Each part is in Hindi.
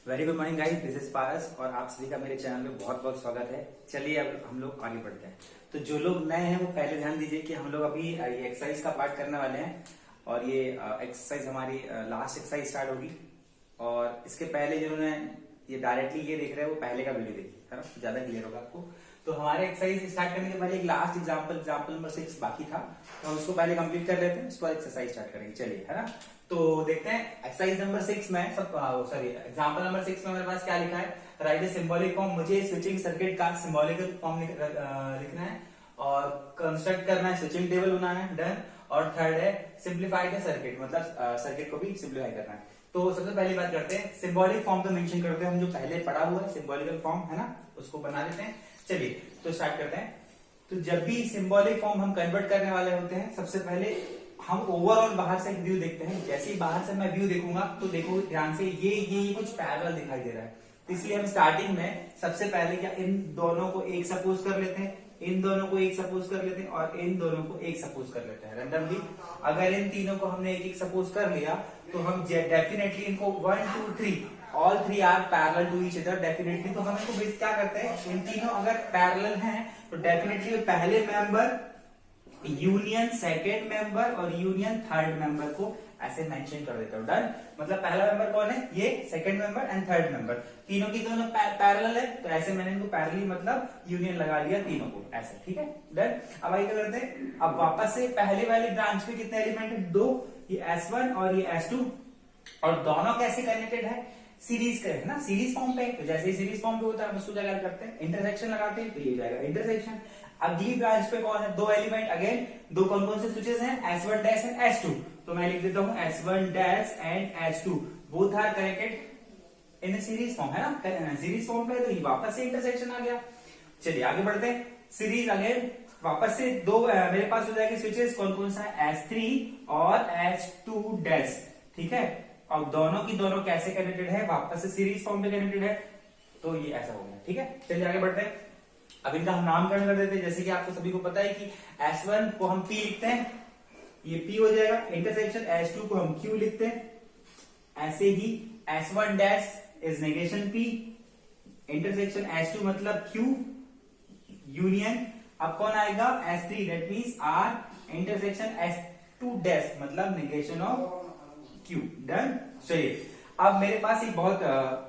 Very good morning guys, this is Paras और आप सभी का मेरे चैनल में बहुत बहुत स्वागत है। चलिए अब हम लोग आगे बढ़ते हैं। तो जो लोग नए हैं वो पहले ध्यान दीजिए कि हम लोग अभी ये एक्सरसाइज का पार्ट करने वाले हैं और ये एक्सरसाइज हमारी लास्ट एक्सरसाइज स्टार्ट होगी। और इसके पहले जिन्होंने ये डायरेक्टली ये देख रहे हैं वो पहले का वीडियो देखिए, है ना, ज्यादा क्लियर होगा आपको। तो हमारे एक्सरसाइज स्टार्ट करने के पहले एक लास्ट एग्जाम्पल नंबर 6 बाकी था, तो हम उसको पहले कंप्लीट कर लेते हैं, उसके बाद एक्सरसाइज स्टार्ट करेंगे। चलिए, है ना। तो देखते हैं एक्सरसाइज नंबर 6 में एग्जाम्पल नंबर 6 में मेरे पास क्या लिखा है, राइट ए सिंबॉलिक फॉर्म। मुझे स्विचिंग सर्किट का सिंबॉलिकल फॉर्म लिखना है और कंस्ट्रक्ट करना है, स्विचिंग टेबल बनाना है, डन। और थर्ड है सिंप्लीफाई द सर्किट, मतलब सर्किट को भी सिंप्लीफाई करना है। तो सबसे पहली बात करते हैं, सिंबॉलिक फॉर्म तो मेंशन करते हैं, हम जो पहले पढ़ा हुआ है सिंबॉलिकल फॉर्म, है ना, उसको बना लेते हैं। चलिए तो स्टार्ट करते हैं। तो जब भी सिंबॉलिक फॉर्म हम कन्वर्ट करने वाले होते हैं, सबसे पहले हम ओवरऑल बाहर से व्यू देखते हैं। जैसे ही बाहर से मैं व्यू देखूंगा तो देखो ध्यान से, ये कुछ पैरेलल दिखाई दे रहा है, तो इसलिए हम स्टार्टिंग में सबसे पहले क्या इन दोनों को एक सपोज कर लेते हैं, इन दोनों को एक सपोज कर लेते हैं और इन दोनों को एक सपोज कर लेते हैं रैंडमली। अगर इन तीनों को हमने एक एक सपोज कर लिया तो हम डेफिनेटली इनको 1 2 3 all 3 are parallel to each other definitely. तो हम इनको क्या करते हैं, इन तीनों अगर पैरेलल हैं तो डेफिनेटली पहले मेंबर यूनियन सेकेंड मेंबर और यूनियन थर्ड मेंबर को ऐसे मेंशन कर देता हूं, डन। मतलब पहला मेंबर कौन है, ये second member and third member, तीनों की दोनों पैरेलल है, तो ऐसे मैंने इनको पैरेलली मतलब यूनियन लगा दिया तीनों को ऐसे, ठीक है, डन। अब आगे क्या करते हैं, अब वापस से पहले वाली ब्रांच में कितने एलिमेंट है, 2, ये S1 और ये S2, और दोनों कैसे कनेक्टेड है, सीरीज का है ना, सीरीज फॉर्म पे। तो जैसे ही सीरीज फॉर्म पे होता है हम उसको क्या करते हैं, इंटरसेक्शन लगाते हैं, तो ये जाएगा इंटरसेक्शन। अगली ब्रांच पे कौन है, 2 एलिमेंट, अगेन दो कौन कौन से स्विचेस हैं, S1 डैश एंड S2, तो मैं लिख देता हूं S1 dash and S2 both are connected in series form, है ना, सीरीज फॉर्म पे, तो ये वापस से इंटरसेक्शन आ गया। चलिए आगे बढ़ते हैं, सीरीज अगेन वापस से दो मेरे पास हो जाएगी स्विचेस, कौन कौन सा है, S3 और S2 डैश, ठीक है। अब दोनों की दोनों कैसे कनेक्टेड है, वापस से सीरीज फॉर्म पे कनेक्टेड है, तो ये ऐसा हो गया, ठीक है। चलिए आगे बढ़ते हैं। अब इनका हम नामकरण कर देते हैं, जैसे कि आपको सभी को पता है कि S1 को हम P लिखते हैं, ये P हो जाएगा, इंटरसेक्शन S2 को हम Q लिखते हैं, ऐसे ही S1 dash is negation P, intersection S2 मतलब Q, यूनियन अब कौन आएगा, S3 that means R, intersection S2 dash मतलब नेगेशन ऑफ Q, डन। चलिए अब मेरे पास एक बहुत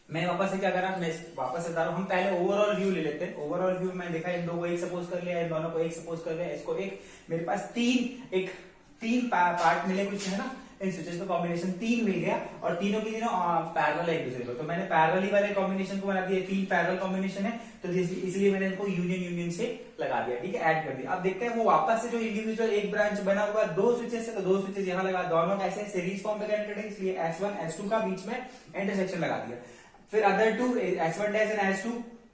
मैं वापस से क्या करा, मैं वापस से बता रहा हूं, हम पहले ओवरऑल व्यू ले लेते हैं। ओवरऑल व्यू में देखा इन दो को एक सपोज कर लिया, इन दोनों को एक सपोज कर लिया, इसको एक, मेरे पास तीन पार्ट मिले कुछ, है ना, इन स्विचेस का कॉम्बिनेशन 3 मिल गया और तीनों की तीनों पैरेलल है एक दूसरे को, तो मैंने पैरेलली वाले कॉम्बिनेशन को बना दिया, 3 पैरेलल कॉम्बिनेशन है, तो इसलिए मैंने इनको यूनियन से लगा दिया, ठीक है, ऐड कर दिया। अब देखते हैं वो वापस से जो इंडिविजुअल एक ब्रांच बना हुआ 2 स्विचेस से, तो 2 स्विचेस यहाँ लगा, दोनों कैसे सीरीज फॉर्म पे कनेक्टेड है, इसलिए S1 S2 का बीच में इंटरसेक्शन लगा दिया। फिर other 2 S1 dash and S2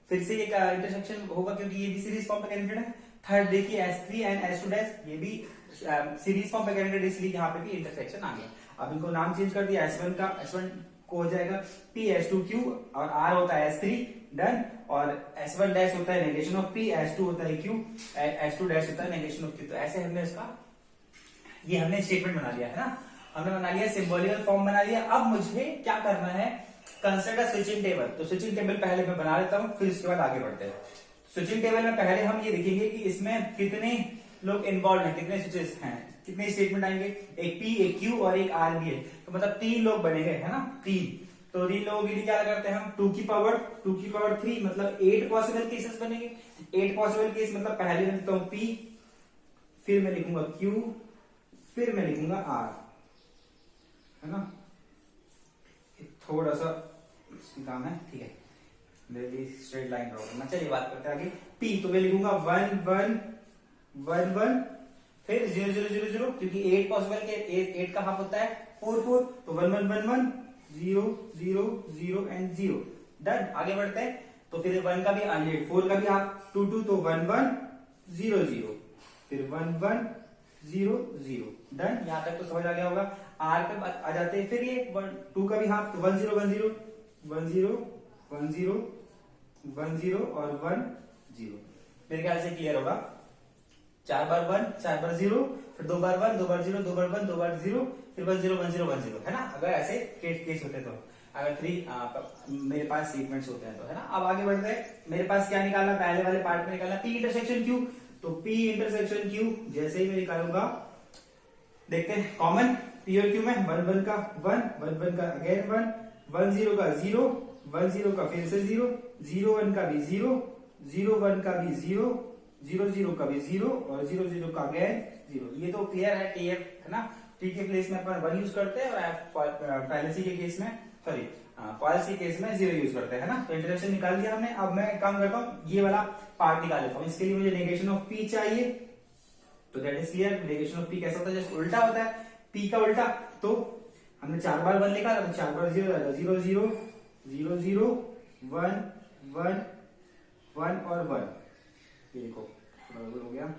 फिर से ये इंटरसेक्शन होगा क्योंकि ये भी सीरीज फॉर्म पे कनेक्टेड है। थर्ड देखिए S3 एंड S2 डैश, ये भी सीरीज फॉर्म पे कनेक्टेड, इसलिए यहाँ पे भी इंटरसेक्शन आ गया। अब इनको नाम चेंज कर दिया, S1 को हो जाएगा P, S2 Q और R होता है S3, डन। और S1 डैश होता है नेगेशन ऑफ P, S2 होता है Q, S2 डैश होता है नेगेशन ऑफ Q। तो ऐसे हमने इसका ये हमने स्टेटमेंट बना लिया, है ना, हमने बना लिया, सिंबॉलिकल फॉर्म बना लिया। अब मुझे क्या करना है, कंसिडर स्विचिंग टेबल। तो स्विचिंग टेबल पहले मैं बना लेता हूं, फिर उसके बाद आगे बढ़ते हैं। स्विचिंग टेबल में पहले हम ये देखेंगे कि इसमें कितने लोग इन्वॉल्व हैं, कितने स्विचेस हैं, कितने स्टेटमेंट आएंगे, एक P, एक Q और एक R भी है, तो मतलब 3 लोग बनेंगे, है ना, 3। तो 3 लोगों के लिए क्या करते हैं हम, 2 की पावर 3 मतलब 8 पॉसिबल केसेस बनेंगे। 8 पॉसिबल केस मतलब पहले मैं लिखता हूं P, फिर मैं लिखूंगा Q, फिर मैं लिखूंगा R, है ना, थोड़ा सा काम है, ठीक है, मेरी स्ट्रेट लाइन ड्रॉ करना। चलिए बात करते हैं आगे। P तो मैं लिखूंगा 1 1 1 1, फिर 0 0 0 0, क्योंकि 8 पॉसिबल के 8 का हाफ होता है 4 4, तो 1 1 1 1 0 0 0 एंड 0, डन। आगे बढ़ते हैं, तो फिर 1 का भी 4 का भी हाफ 2 2, तो 1 1 0 0, फिर 1 1 0 0, डन। यहां तक तो समझ आ गया होगा। R पे आ जाते हैं, फिर ये 2 का भी हाफ, तो 1 0 1 0 1 0 1 0 1 0 और 1 0, मेरे ख्याल से क्लियर होगा। 4 बार 1 4 बार 0, फिर 2 बार 1 2 बार 0 2 बार 1 2 बार 0, फिर 1 0 1 0 1 0, है ना, अगर ऐसे केस होते तो, अगर 3 मेरे पास सीक्वेंस होते हैं तो, है ना। अब आगे बढ़ते हैं, मेरे पास क्या निकालना, पहले वाले पार्ट में निकालना P इंटरसेक्शन Q। तो P इंटरसेक्शन Q जैसे ही मैं निकालूंगा, देखते हैं कॉमन P और Q में 1 1 का 1 1 1 का अगेन 1 1 0 का 0 1 0 का फिर से 0 0 1 का भी 0 0 1 का भी 0 0 0 का भी 0 और 0 0 का अगेन 0। ये तो क्लियर है, TF है ना। T के प्लेस में अपन 1 यूज करते हैं और फाइनेंसी के केस में, सॉरी फॉल्स के केस में 0 यूज करते हैं ना। तो इंटरसेक्शन निकाल दिया हमने। अब मैं एक काम करता हूँ, ये वाला पार्ट निकाल लेता हूँ। इसके लिए मुझे नेगेशन ऑफ P चाहिए। तो that is clear, negation of P कैसा होता है, जस्ट उल्टा होता है P का उल्टा। तो हमने 4 बार 1 लिखा तो 4 बार 0 आएगा, 0 0 0 0 1 1 1 और 1। ये देखो बराबर हो गया,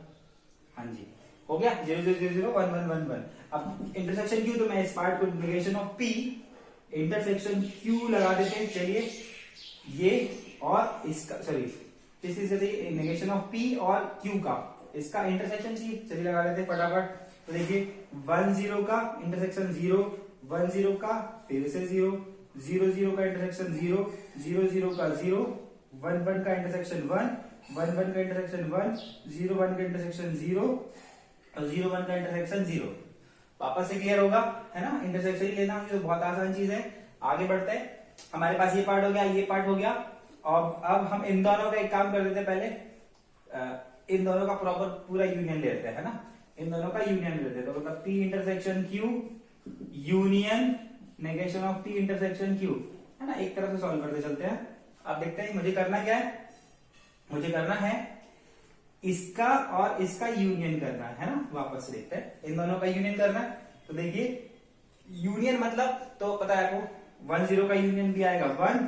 हाँ जी हो गया 0 0 0 0 1 1 1 1। अब इंटरसेक्शन Q, तो मैं इस पार्ट को negation of P intersection Q लगा देते हैं। चलिए ये और इसका, सॉरी नेगेशन ऑफ P और Q का, इसका इंटरसेक्शन चाहिए। चलिए लगा लेते हैं फटाफट। तो देखिए 1 0 का इंटरसेक्शन 0 1 0 का फिर से 0 0 0 का इंटरसेक्शन 0 0 0 का 0 1 1 का इंटरसेक्शन 1 1 1 का इंटरसेक्शन 1 0 1 का इंटरसेक्शन 0 और 0 1 का इंटरसेक्शन 0। वापस से क्लियर होगा, है ना। इंटरसेक्शन ही लेना मुझे, तो बहुत आसान चीज है। आगे बढ़ते हैं, हमारे पास ये पार्ट हो गया, ये पार्ट हो गया। और अब हम इन दोनों का एक काम कर देते हैं, पहले इन दोनों का प्रॉपर पूरा यूनियन ले लेते हैं, है ना। इन दोनों का यूनियन ले लेते हैं। तो मतलब P intersection Q union negation of P intersection Q, है ना। एक तरफ से सॉल्व करते चलते हैं। अब देखते हैं मुझे करना क्या है, मुझे करना है इसका और इसका यूनियन करना है ना। वापस से देखते हैं, इन दोनों का यूनियन करना है। तो देखिए यूनियन मतलब तो पता है आपको, 1 0 का यूनियन भी आएगा 1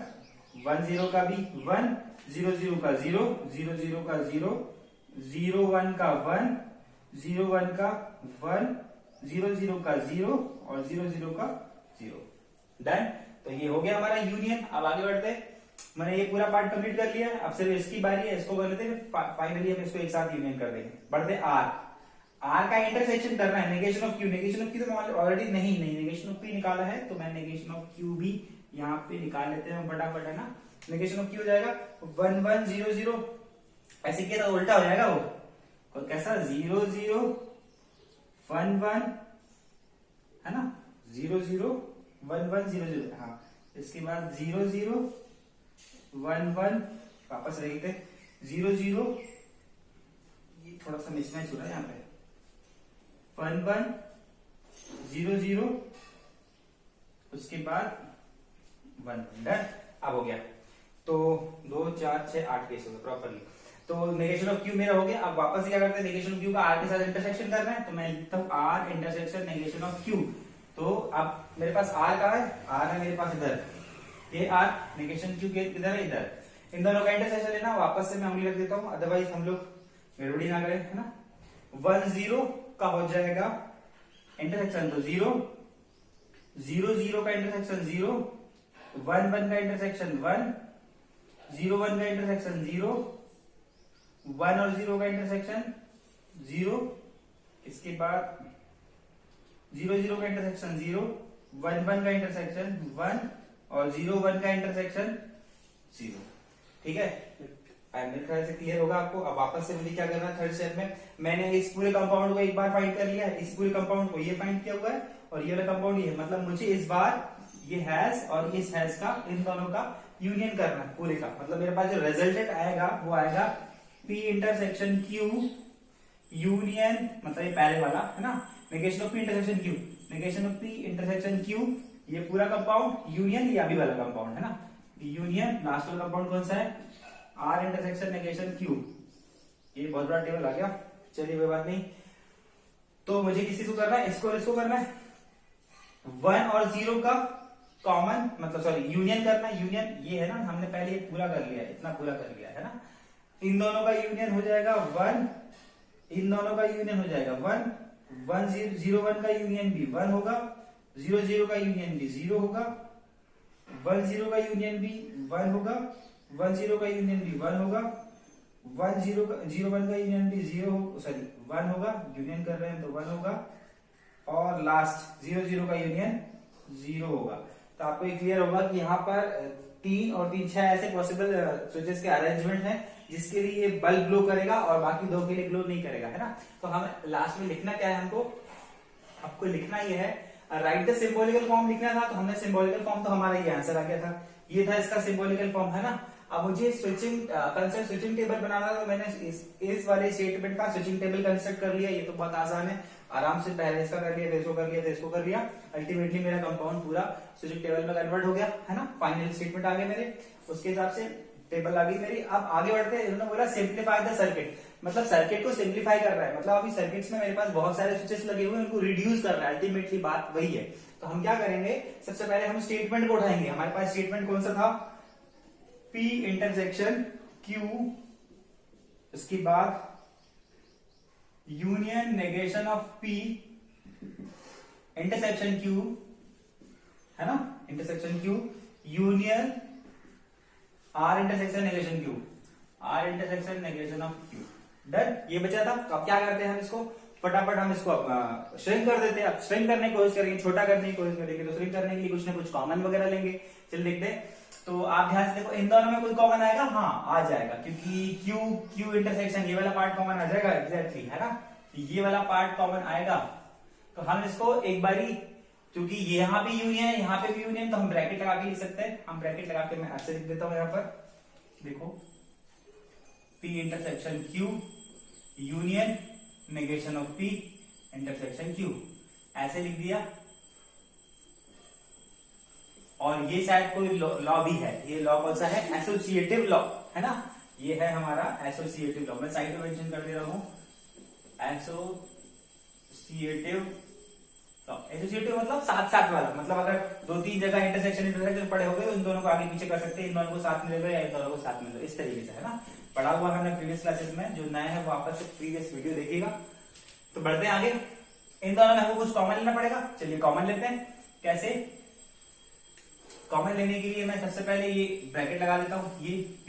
1 0 का भी 1 0 0 का 0 0 0 का 0 0 1 का 1 0 1 का 1 0 0 का 0 और 0 0 का 0। डन। तो ये हो गया हमारा यूनियन। अब आगे बढ़ते हैं, मैंने ये पूरा पार्ट कंप्लीट कर लिया। अब सिर्फ इसकी बारी है, इसको कर लेते हैं, फाइनली हम इसको एक साथ यूनियन कर देंगे। बढ़ते R का इंटरसेक्शन करना है negation of Q। Negation of Q तो ऑलरेडी नहीं नेगेशन ऑफ P निकाला है, तो मैं नेगेशन ऑफ Q भी यहाँ पे निकाल लेते हैं फटाफट, है ना। नेगेशन ऑफ Q हो जाएगा 1 1 0 0, ऐसे किया तो उल्टा हो जाएगा वो, और कैसा 0 0 1 1, है ना, 0 0 1 1 0 0। हाँ, इसके बाद 0 0 1 1, वापस रखते 0 0, ये थोड़ा सा मिसमैच हो रहा है यहाँ पे, 1 1 0 0, उसके बाद 1 डन। अब हो गया, तो 2 4 6 8 केस हो गए प्रॉपरली। तो नेगेशन ऑफ Q मेरा हो गया। अब वापस क्या करते हैं, नेगेशन ऑफ Q का R के साथ इंटरसेक्शन करना है, तो मैं लिखता हूँ R intersection negation of Q। तो अब मेरे पास R कहाँ है, R है मेरे पास इधर, ये R नेगेशन Q के इधर है, इधर। इन दोनों का इंटरसेक्शन लेना, वापस से मैं उंगली रख देता हूँ, अदरवाइज हम लोग गड़बड़ी ना करें, है ना। 1 0 का हो जाएगा इंटरसेक्शन, तो 0 0 0 का इंटरसेक्शन 0, 1 1 का इंटरसेक्शन 1, 0 1 का इंटरसेक्शन 0, 1 और 0 का इंटरसेक्शन 0, इसके बाद 0 0 का इंटरसेक्शन 0, 1 1 का इंटरसेक्शन 1 और 0 1 का इंटरसेक्शन 0। ठीक है, मेरे ख्याल से क्लियर होगा आपको। अब वापस से मुझे क्या करना है, थर्ड स्टेप में मैंने इस पूरे कंपाउंड को एक बार फाइंड कर लिया है, इस पूरे कंपाउंड को ये फाइंड किया हुआ है, और ये वाला कंपाउंड ये है। मतलब मुझे इस बार ये हैश और इस हैश का, इन दोनों का यूनियन करना है पूरे का। मतलब मेरे पास जो रिजल्टेंट आएगा वो आएगा P इंटरसेक्शन Q यूनियन, मतलब ये पहले वाला है ना, negation of P intersection Q, negation of P intersection Q, ये पूरा कंपाउंड यूनियन, ये अभी वाला कंपाउंड है ना, यूनियन। लास्ट वाला कंपाउंड कौन सा है, R इंटरसेक्शन नेगेशन Q। ये बहुत बड़ा टेबल आ गया, चलिए कोई बात नहीं। तो मुझे किसी को करना है, इसको और इसको करना है, 1 और 0 का कॉमन, मतलब सॉरी यूनियन करना है। यूनियन ये है ना, हमने पहले ये पूरा कर लिया है, इतना पूरा कर लिया है ना। इन दोनों का यूनियन हो जाएगा 1, इन दोनों का यूनियन हो जाएगा 1 1 0 1 का यूनियन भी 1 होगा, 0 0 का यूनियन भी 0 होगा, 1 0 का यूनियन भी 1 होगा, 1 0 का यूनियन भी 1 होगा, 1 0 1 का यूनियन भी 0 सॉरी 1 होगा, यूनियन कर रहे हैं तो 1 होगा, और लास्ट 0 0 का यूनियन 0 होगा। तो आपको ये क्लियर होगा कि यहाँ पर 3 और 3 6 ऐसे पॉसिबल स्विचेस के अरेंजमेंट है जिसके लिए ये बल्ब ग्लो करेगा और बाकी 2 के लिए ग्लो नहीं करेगा, है ना। तो हम लास्ट में लिखना क्या है, हमको आपको लिखना ये है, राइट द सिंबॉलिकल फॉर्म लिखना था। तो हमने सिंबॉलिकल फॉर्म, तो हमारा ये आंसर आ गया था, ये था इसका सिंबॉलिकल फॉर्म, है ना। अब मुझे स्विचिंग कंसेप्ट स्विचिंग टेबल बनाना था, तो मैंने इस वाले स्टेटमेंट का स्विचिंग टेबल कंस्ट्रक्ट कर लिया। ये तो बहुत आसान है, आराम से पहले इसका कर लिया, इसको कर लिया, इसको कर लिया, अल्टीमेटली मेरा कंपाउंड पूरा स्विचिंग टेबल में कन्वर्ट हो गया, है ना। फाइनल स्टेटमेंट आ गया मेरे, उसके हिसाब से टेबल आ गई मेरी। अब आगे बढ़ते हैं, इन्होंने बोला सिंप्लीफाई द सर्किट, मतलब सर्किट को सिंप्लीफाई कर रहा है, मतलब अभी सर्किट्स में मेरे पास बहुत सारे स्विचेस लगे हुए हैं, उनको रिड्यूस कर रहा है, अल्टीमेटली बात वही है। तो हम क्या करेंगे, सबसे पहले हम स्टेटमेंट को उठाएंगे। हमारे पास स्टेटमेंट कौन सा था, P इंटरसेक्शन Q, उसके बाद union negation of P intersection Q, है ना, intersection Q union R intersection negation Q, R intersection negation of Q। Done, ये बचा था। तो अब क्या करते हैं, हम इसको फटाफट हम इसको श्रिंक कर देते हैं। अब श्रिंक करने की कोशिश करेंगे, छोटा करने की कोशिश करेंगे, तो श्रिंक करने के लिए कुछ ना कुछ कॉमन वगैरह लेंगे। चल देखते हैं। तो आप ध्यान से देखो, इन दोनों में कोई कॉमन आएगा, हाँ आ जाएगा, क्योंकि Q इंटरसेक्शन ये वाला पार्ट कॉमन आ जाएगा, एग्जैक्टली, है ना। ये वाला पार्ट कॉमन आएगा, तो हम इसको एक बारी, क्योंकि यहाँ भी यूनियन है, यहाँ पे भी यूनियन, तो हम ब्रैकेट लगा के लिख सकते हैं। हम ब्रैकेट लगा के मैं ऐसे लिख देता हूं, यहाँ पर देखो, P intersection Q union negation of P intersection Q, ऐसे लिख दिया। और ये शायद कोई लॉ भी है, ये लॉ कौन सा है, एसोसिएटिव लॉ, है ना। ये है हमारा एसोसिएटिव लॉ, मैं साइड में मेंशन कर दे रहा हूं, एसोसिएटिव लॉ। एसोसिएटिव मतलब साथ साथ वाला, मतलब अगर 2-3 जगह इंटरसेक्शन पड़े हो गए तो इन दोनों को आगे पीछे कर सकते हैं, इन दोनों को साथ में ले लो या इन दोनों को साथ में लो, इस तरीके से, है ना। पढ़ा हुआ हमने प्रीवियस क्लासेस में, जो नया है वो वापस से प्रीवियस वीडियो देखिएगा। तो बढ़ते हैं आगे, इन दोनों में हमको कुछ कॉमन लेना पड़ेगा। चलिए कॉमन लेते हैं, कैसे कॉमन लेने के लिए मैं सबसे पहले ये ब्रैकेट लगा देता हूं, ये P,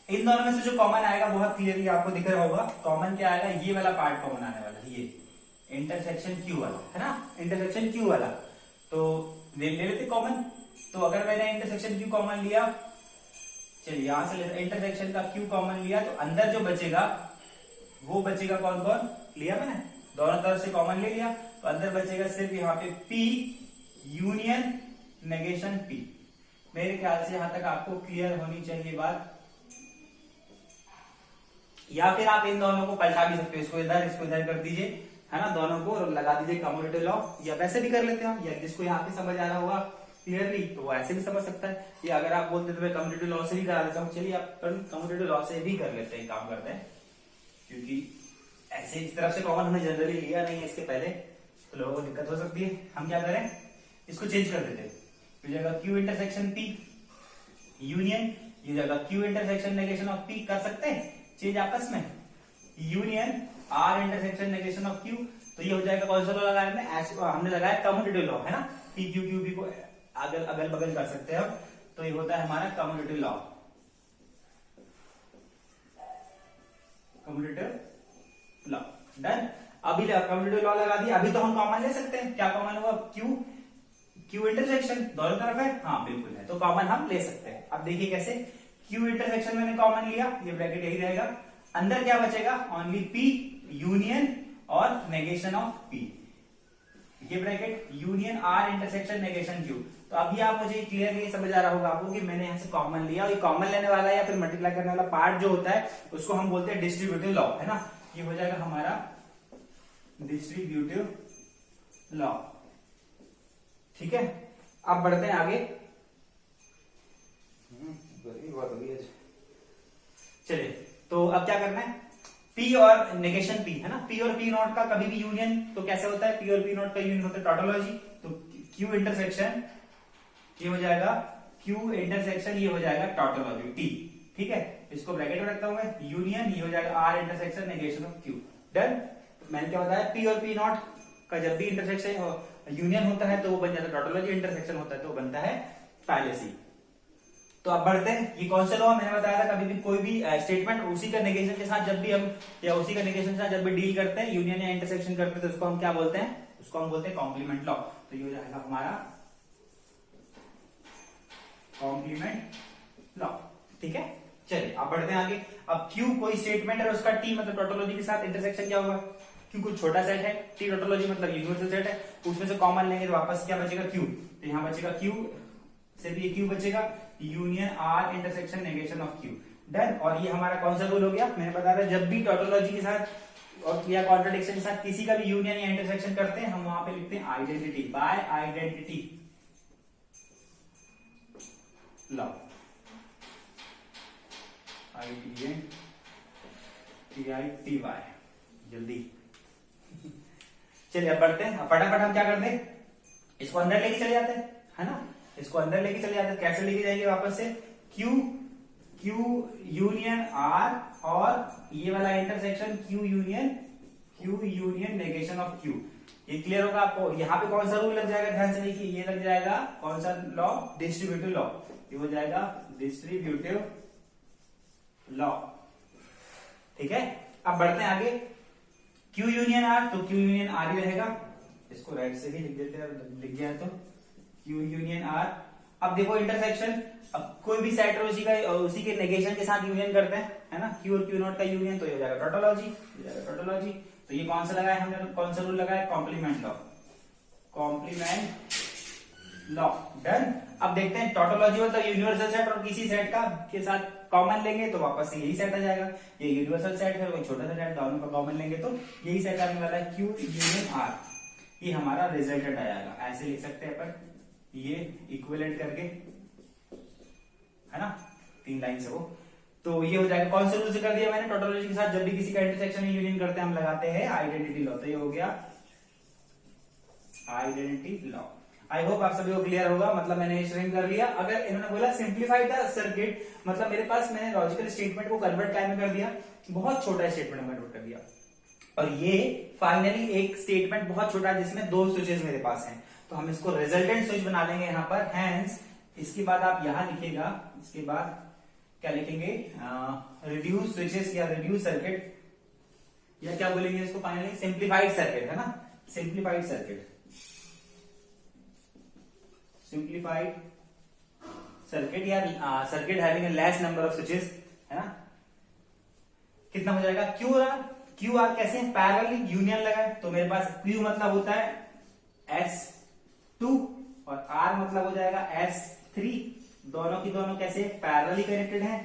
इन दोनों में से जो कॉमन आएगा बहुत क्लियरली आपको दिख रहा होगा, कॉमन क्या आएगा, ये वाला पार्ट कॉमन आने वाला है, ये इंटरसेक्शन Q वाला, है ना, इंटरसेक्शन Q वाला। तो ले लेते कॉमन। तो अगर मैंने इंटरसेक्शन Q कॉमन लिया, चलिए यहां से इंटरसेक्शन का Q कॉमन लिया, तो अंदर जो बचेगा वो बचेगा कौन कौन लिया मैंने, दोनों तरफ से कॉमन ले लिया, तो अंदर बचेगा सिर्फ यहाँ पे P यूनियन नेगेशन P। मेरे ख्याल से यहां तक आपको क्लियर होनी चाहिए बात, या फिर आप इन दोनों को पलटा भी सकते हो, इसको इधर कर दीजिए, है ना, दोनों को लगा दीजिए कम्युटेटिव लॉ, या वैसे भी कर लेते हैं, या जिसको यहाँ पे समझ आ रहा होगा क्लियरली तो वो ऐसे भी समझ सकता है, या अगर आप बोलते तो मैं कम्युटेटिव लॉ से भी करा देता हूँ। चलिए आप कम्युटेटिव लॉ से भी कर लेते हैं, काम करते हैं, क्योंकि ऐसे इस तरफ से कॉमन हमने जनरली लिया नहीं है इसके पहले, तो लोगों को दिक्कत हो सकती है। हम क्या करें, इसको चेंज कर देते हैं, ये जगह Q इंटरसेक्शन P यूनियन, ये जगह Q intersection negation of P कर सकते हैं चेंज आपस में, union R intersection negation of Q। तो ये हो जाएगा कौन सा लॉ लगाया हमने लगाया कम्युटेटिव लॉ, है ना। P Q Q P को अगल बगल कर सकते हैं हम, तो ये होता है हमारा commutative law, commutative law. Done, अभी कम्युटेटिव लॉ लगा दिया। अभी तो हम कॉमन ले सकते हैं, क्या कॉमन हुआ, Q इंटरसेक्शन दोनों तरफ है, हाँ बिल्कुल है, तो कॉमन हम ले सकते हैं। अब देखिए कैसे, Q इंटरसेक्शन मैंने कॉमन लिया, ये ब्रैकेट यही रहेगा, अंदर क्या बचेगा, ओनली P यूनियन और नेगेशन ऑफ P, ये bracket union R intersection negation Q। तो अभी आप मुझे क्लियरली समझ आ रहा होगा आपको कि मैंने यहाँ से कॉमन लिया, और ये कॉमन लेने वाला या फिर मल्टीप्लाई करने वाला पार्ट जो होता है उसको हम बोलते हैं डिस्ट्रीब्यूटिव लॉ, है ना। ये हो जाएगा हमारा डिस्ट्रीब्यूटिव लॉ, ठीक है। अब बढ़ते हैं आगे, चलिए तो अब क्या करना है, P और नेगेशन P, है ना, P और P नॉट का कभी भी यूनियन तो कैसे होता है, P और P नॉट का यूनियन होता है टोटोलॉजी। तो Q इंटरसेक्शन ये हो जाएगा Q इंटरसेक्शन, ये हो जाएगा टोटोलॉजी T, ठीक है। इसको ब्रैकेट में रखता हूं मैं, यूनियन ये हो जाएगा R intersection negation of Q। Done, मैंने क्या बताया, P और P नॉट का जब भी इंटरसेक्शन यूनियन होता है तो वो बन जाता है टोटोलॉजी, इंटरसेक्शन होता है तो वो बनता है फैलेसी। तो अब बढ़ते हैं, ये कौन सा लॉ मैंने बताया था, कभी भी कोई भी स्टेटमेंट उसी का नेगेशन के साथ जब भी हम, या उसी का नेगेशन के साथ जब भी डील करते हैं, यूनियन या इंटरसेक्शन करते हैं, तो उसको हम क्या बोलते हैं, उसको हम बोलते हैं कॉम्प्लीमेंट लॉ। तो ये हो जाएगा हमारा कॉम्प्लीमेंट लॉ। ठीक है, चलिए अब बढ़ते हैं आगे। अब Q कोई स्टेटमेंट है, उसका T मतलब टोटोलॉजी के साथ इंटरसेक्शन क्या होगा? Q कुछ छोटा सेट है, T टोटोलॉजी मतलब यूनिवर्सल सेट है, उसमें से कॉमन लेंगे तो वापस क्या बचेगा? Q। तो यहाँ बचेगा Q, सिर्फ ये Q बचेगा, union R intersection negation of Q। Done. और ये हमारा कौन सा रूल हो गया? मैंने बता रहा, जब भी टोटोलॉजी के साथ और या कॉन्ट्रडिक्शन के साथ किसी का भी यूनियन या इंटरसेक्शन करते हैं, हम वहां पे लिखते हैं identity, by identity law. IDNTITY, जल्दी। चलिए अब बढ़ते हैं। फटाफट हम क्या करते हैं, इसको अंदर लेके चले जाते हैं, है ना? इसको अंदर लेके चले जाते हैं। कैसे लेके जाएंगे वापस से? Q यूनियन R और ये वाला intersection Q union negation of Q। ये क्लियर होगा आपको? यहाँ पे कौन सा रूल लग जाएगा? ध्यान से देखिए, ये लग जाएगा कौन सा लॉ? Distributive law. ये हो जाएगा डिस्ट्रीब्यूटिव लॉ। ठीक है, अब बढ़ते हैं आगे। Q यूनियन R, तो Q यूनियन R ही रहेगा। इसको राइट से भी लिख देते हैं, लिख गया तो Q यूनियन R। अब देखो इंटरसेक्शन, अब कोई भी सेट उसी के नेगेशन के साथ यूनियन करते हैं, है ना? Q और Q नॉट का यूनियन, तो ये हो जाएगा टोटोलॉजी। तो ये कौन सा लगाया हमने? कौन सा रूल लगाया? Complement law. डन। अब देखते हैं टोटोलॉजी मतलब यूनिवर्सल सेट, और किसी सेट का के साथ कॉमन लेंगे तो वापस से यही सेट आ जाएगा। ये यूनिवर्सल सेट है, कोई छोटा सा सेट, दोनों का कॉमन लेंगे तो यही सेट आने वाला है, Q यूनियन R। ये हमारा रिजल्टेंट आ जाएगा। ऐसे लिख सकते हैं अपन, ये इक्विवेलेंट करके, है ना? 3 लाइन से वो, तो ये हो जाएगा। कौन से रूल से कर दिया मैंने? टोटोलॉजी के साथ जब भी किसी का इंटरसेक्शन यूनियन करते हैं हम लगाते हैं आइडेंटिटी लॉ। तो ये हो गया आइडेंटिटी लॉ। आई होप आप सभी को क्लियर होगा। मतलब मैंने श्रिंक कर लिया। अगर इन्होंने बोला सिंप्लीफाई द सर्किट, मतलब मेरे पास मैंने लॉजिकल स्टेटमेंट को कन्वर्ट क्या में कर दिया, बहुत छोटा स्टेटमेंट में कन्वर्ट कर दिया। और ये फाइनली एक स्टेटमेंट बहुत छोटा है जिसमें 2 स्विचेस मेरे पास हैं, तो हम इसको रिजल्टेंट स्विच बना लेंगे यहाँ पर। हैंस इसके बाद आप यहां लिखिएगा, इसके बाद क्या लिखेंगे? रिड्यूस स्विचेस या रिड्यूस सर्किट, या क्या बोलेंगे इसको फाइनली? सिंप्लीफाइड सर्किट, है ना? सिंप्लीफाइड सर्किट या circuit having less number of switches, है ना? कितना हो जाएगा? क्यू आर कैसे? पैरेलल यूनियन लगाए, तो मेरे पास Q मतलब होता है S2 और R मतलब हो जाएगा S3। दोनों की दोनों कैसे? पैरेलली कनेक्टेड है,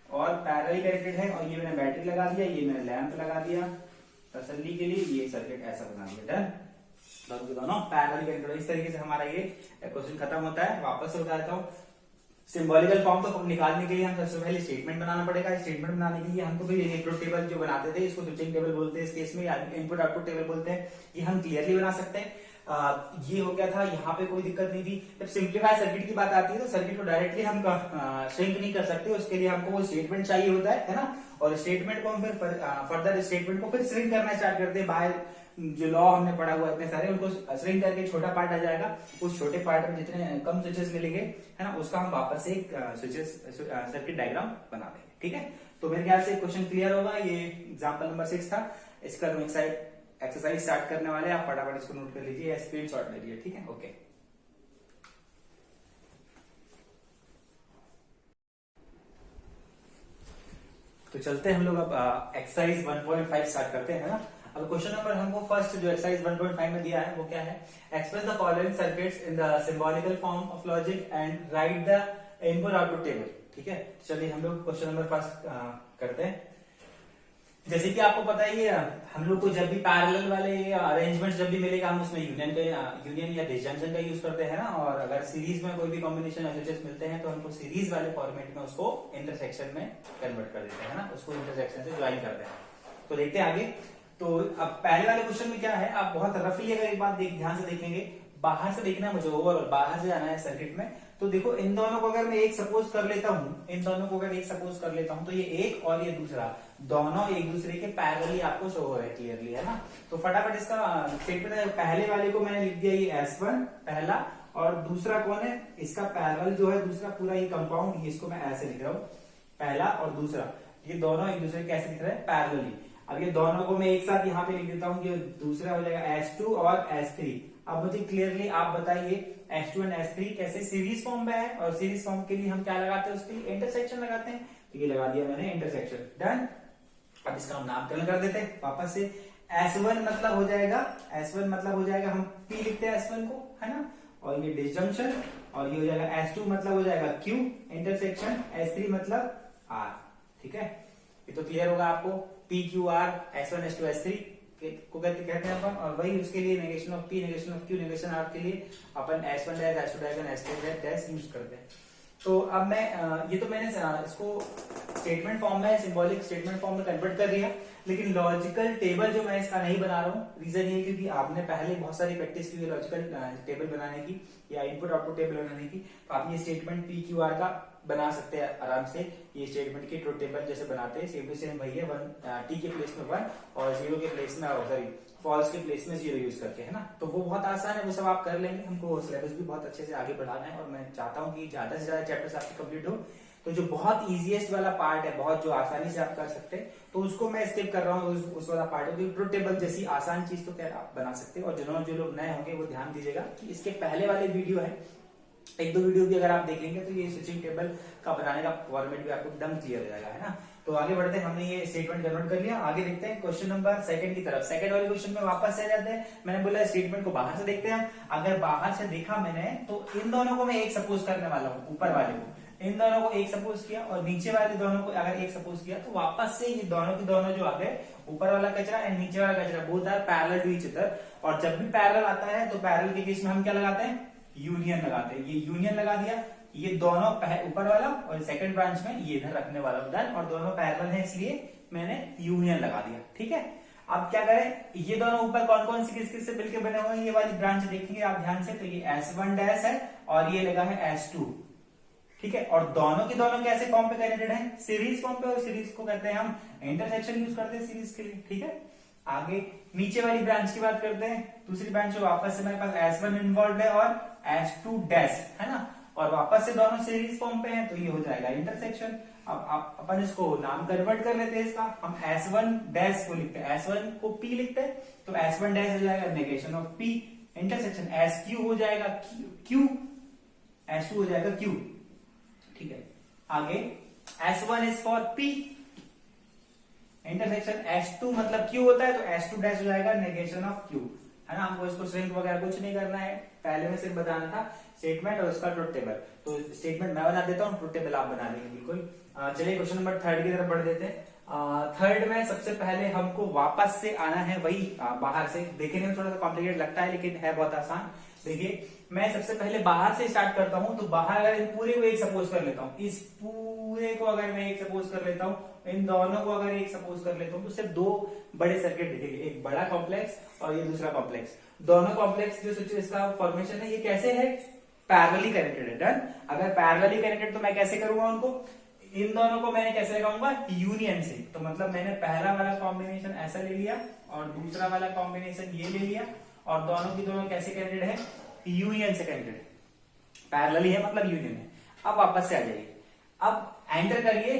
और पैरेलली कनेक्टेड है। और ये मैंने बैटरी लगा दिया, ये मैंने लैंप लगा दिया तसल्ली के लिए। ये सर्किट ऐसा बना दिया। डन। दोनों के दोनों पैरेलली कनेक्टेड। इस तरीके से हमारा ये क्वेश्चन खत्म होता है। वापस से बता देता हूँ, सिंबॉलिकल फॉर्म तो निकालने के लिए हम सबसे पहले स्टेटमेंट बनाना पड़ेगा। स्टेटमेंट बनाने के लिए हमको भी इनपुट टेबल जो बनाते थे, इसको स्विचिंग टेबल बोलते हैं, इस केस में इनपुट आउटपुट टेबल बोलते हैं, ये हम क्लियरली बना सकते हैं। ये हो गया था, यहाँ पे कोई दिक्कत नहीं थी। जब सिंप्लीफाई सर्किट की बात आती है तो सर्किट को डायरेक्टली हम श्रिंक नहीं कर सकते, उसके लिए हमको वो स्टेटमेंट चाहिए होता है ना? और स्टेटमेंट को हम फिर फर्दर स्टेटमेंट को फिर श्रिंक करना स्टार्ट करते हैं। बाहर जो लॉ हमने पढ़ा हुआ इतने सारे, उनको श्रिंक करके छोटा पार्ट आ जाएगा। उस छोटे पार्ट में जितने कम स्विचेस मिलेंगे, है ना, उसका हम वापस से एक सर्किट डायग्राम बना देंगे। ठीक है, तो मेरे ख्याल से क्वेश्चन क्लियर होगा। ये एग्जाम्पल नंबर 6 था। इसका हम एक्सरसाइज स्टार्ट करने वाले हैं। आप फटाफट इसको नोट कर लीजिए, स्क्रीनशॉट ले लीजिए। ठीक है, ओके। तो चलते हैं हम लोग अब एक्सरसाइज 1.5 स्टार्ट करते हैं, है ना? अब क्वेश्चन नंबर हमको फर्स्ट जो एक्सरसाइज 1.5 में दिया है वो क्या है? Express the following circuits in the symbolical form of logic and right the input output table. ठीक है, चलिए हम लोग क्वेश्चन नंबर फर्स्ट करते हैं। जैसे कि आपको पता है, ये हम लोग को जब भी पैरेलल वाले अरेंजमेंट जब भी मिलेगा, हम उसमें यूनियन या डिसजंक्शन का यूज करते हैं ना। और अगर सीरीज में कोई भी कॉम्बिनेशन एसोसिएट्स मिलते हैं तो हमको सीरीज वाले फॉर्मेट में उसको इंटरसेक्शन में कन्वर्ट कर देते हैं ना, उसको इंटरसेक्शन से ज्वाइन करते हैं। तो देखते हैं आगे। तो अब पहले वाले क्वेश्चन में क्या है, आप बहुत रफली अगर एक बात ध्यान से देखेंगे, बाहर से देखना है मुझे, ओवरऑल बाहर से जाना है सर्किट में। तो देखो, इन दोनों को अगर मैं एक सपोज कर लेता हूं, तो ये एक और ये दूसरा, दोनों एक दूसरे के पैरेलली आपको शो हो रहा है क्लियरली, है ना? तो फटाफट इसका स्टेटमेंट है। पहले वाले को मैंने लिख दिया ये S1 पहला, और दूसरा कौन है? इसका पैरेलल जो है दूसरा पूरा ये कंपाउंड, इसको मैं ऐसे लिख रहा हूं, पहला और दूसरा, ये दोनों एक दूसरे कैसे दिख रहे हैं? पैरेलली। अब ये दोनों को मैं एक साथ यहाँ पे लिख देता हूँ, ये दूसरा हो जाएगा S2 और S3। अब मुझे क्लियरली आप बताइए, S2 एंड S3 कैसे सीरीज फॉर्म में है, और सीरीज फॉर्म के लिए हम क्या लगाते हैं, उसके लिए इंटरसेक्शन लगाते हैं। तो ये लगा दिया मैंने इंटरसेक्शन, डन। अब इसका हम नामकरण कर देते हैं वापस से। S1 मतलब हो जाएगा, S1 मतलब हो जाएगा, हम P लिखते हैं S1 को, है ना, और ये डिसजंक्शन, और ये हो जाएगा S2 मतलब हो जाएगा Q इंटरसेक्शन, S3 मतलब R, ठीक है। ये तो क्लियर होगा आपको, PQR S1 S2 S3 को कहते हैं अपन, और वही उसके लिए negation of P, negation of Q, negation R के लिए अपन S1 dash S2 dash S3 dash use करते हैं। तो अब मैं ये तो मैंने इसको स्टेटमेंट फॉर्म में, सिंबॉलिक स्टेटमेंट फॉर्म में कन्वर्ट कर दिया, लेकिन लॉजिकल टेबल जो मैं इसका नहीं बना रहा हूँ, रीजन ये क्योंकि आपने पहले बहुत सारी प्रैक्टिस की है लॉजिकल टेबल बनाने की या इनपुट आउटपुट टेबल बनाने की। तो आप ये स्टेटमेंट PQR का बना सकते हैं आराम से। ये स्टेटमेंट की ट्रुथ टेबल जैसे बनाते हैं, सेम टू सेम वही है, T के प्लेस में 1 और 0 के प्लेस में, सॉरी फॉल्स के प्लेस में 0 यूज करके, है ना। तो वो बहुत आसान है, वो सब आप कर लेंगे। हमको सिलेबस भी बहुत अच्छे से आगे बढ़ाना है और मैं चाहता हूँ कि ज्यादा से ज्यादा चैप्टर्स आपके कंप्लीट हो। तो जो बहुत इजीएस्ट वाला पार्ट है, बहुत जो आसानी से आप कर सकते हैं, तो उसको मैं स्किप कर रहा हूँ, उस वाला पार्ट है। ट्रुथ टेबल जैसी आसान चीज तो क्या आप बना सकते हो। और जो लोग नए होंगे वो ध्यान दीजिएगा कि इसके पहले वाले वीडियो है, एक दो वीडियो भी अगर आप देखेंगे तो ये स्विचिंग टेबल का बनाने का फॉर्मेट भी आपको एकदम क्लियर हो जाएगा, है ना। तो आगे बढ़ते हैं, हमने ये स्टेटमेंट कन्वर्ट कर लिया। आगे देखते हैं क्वेश्चन नंबर 2 की तरफ। सेकंड वाले क्वेश्चन में वापस से जाते हैं। मैंने बोला स्टेटमेंट को बाहर से देखते हैं हम। अगर बाहर से देखा मैंने तो इन दोनों को मैं एक सपोज करने वाला हूँ, ऊपर वाले को इन दोनों को एक सपोज किया और नीचे वाले दोनों को अगर एक सपोज किया, तो वापस से ये दोनों के दोनों जो आ गए, ऊपर वाला कचरा एंड नीचे वाला कचरा, both are parallel to each other. और जब भी पैरेलल आता है तो पैरेलल के केस में हम क्या लगाते हैं, यूनियन लगाते हैं। ये यूनियन लगा दिया, ये दोनों ऊपर वाला और सेकंड ब्रांच में ये इधर रखने वाला, डन। और दोनों पैरेलल है इसलिए मैंने यूनियन लगा दिया, ठीक है। अब क्या करें, ये दोनों ऊपर कौन कौन से किस किस से मिलकर बने हुए हैं, ये वाली ब्रांच देखेंगे आप ध्यान से। तो ये S1 डैश है और ये लगा है S2, ठीक है। और दोनों के दोनों कैसे फॉर्म पे कनेक्टेड है, सीरीज फॉर्म पे, और सीरीज को कहते हैं हम इंटरसेक्शन यूज करते हैं सीरीज के लिए, ठीक है। आगे नीचे वाली ब्रांच की बात करते हैं। दूसरी ब्रांच वापस से मेरे पास S1 इन्वॉल्व है और S2 डैश, है ना, और वापस से दोनों सीरीज फॉर्म पे हैं, तो ये हो जाएगा इंटरसेक्शन। अब अपन इसको नाम कन्वर्ट कर लेते हैं इसका। हम S1 डैश को लिखते हैं, S1 को P लिखते हैं, तो S1 डैश हो जाएगा negation of P, intersection SQ हो जाएगा Q, S2 हो जाएगा Q, ठीक है। आगे S1 is for P, intersection S2 मतलब Q होता है, तो S2 डैश हो जाएगा नेगेशन ऑफ Q, है ना। हमको इसको श्रिंक वगैरह कुछ नहीं करना है, पहले में सिर्फ बताना था स्टेटमेंट और उसका ट्रुथ टेबल। तो स्टेटमेंट मैं बना देता हूँ, ट्रुथ टेबल आप बना देंगे, बिल्कुल। चलिए क्वेश्चन नंबर 3 की तरफ बढ़ देते हैं। थर्ड में सबसे पहले हमको वापस से आना है वही बाहर से। देखने में थोड़ा सा कॉम्प्लिकेटेड लगता है लेकिन है बहुत आसान। देखिए मैं सबसे पहले बाहर से स्टार्ट करता हूं, तो बाहर अगर इन पूरे को एक सपोज कर लेता हूं, इस पूरे को अगर मैं एक सपोज कर लेता हूं, इन दोनों को अगर एक सपोज कर लेता हूं, तो सिर्फ दो बड़े सर्किट दिखेंगे, एक बड़ा कॉम्प्लेक्स और ये दूसरा कॉम्प्लेक्स। दोनों कॉम्प्लेक्स जो इसका फॉर्मेशन है ये कैसे है, पैरेलली कनेक्टेड है, डन। अगर पैरेलली कनेक्टेड तो मैं कैसे करूंगा उनको, इन दोनों को मैंने कैसे लगाऊंगा, यूनियन से। तो मतलब मैंने पहला वाला कॉम्बिनेशन ऐसा ले लिया और दूसरा वाला कॉम्बिनेशन ये ले लिया, और दोनों की दोनों कैसे कनेक्टेड है, यूनियन से कनेक्टेड है, पैरेलली है मतलब यूनियन है। अब वापस से आ जाइए, अब एंटर करिए।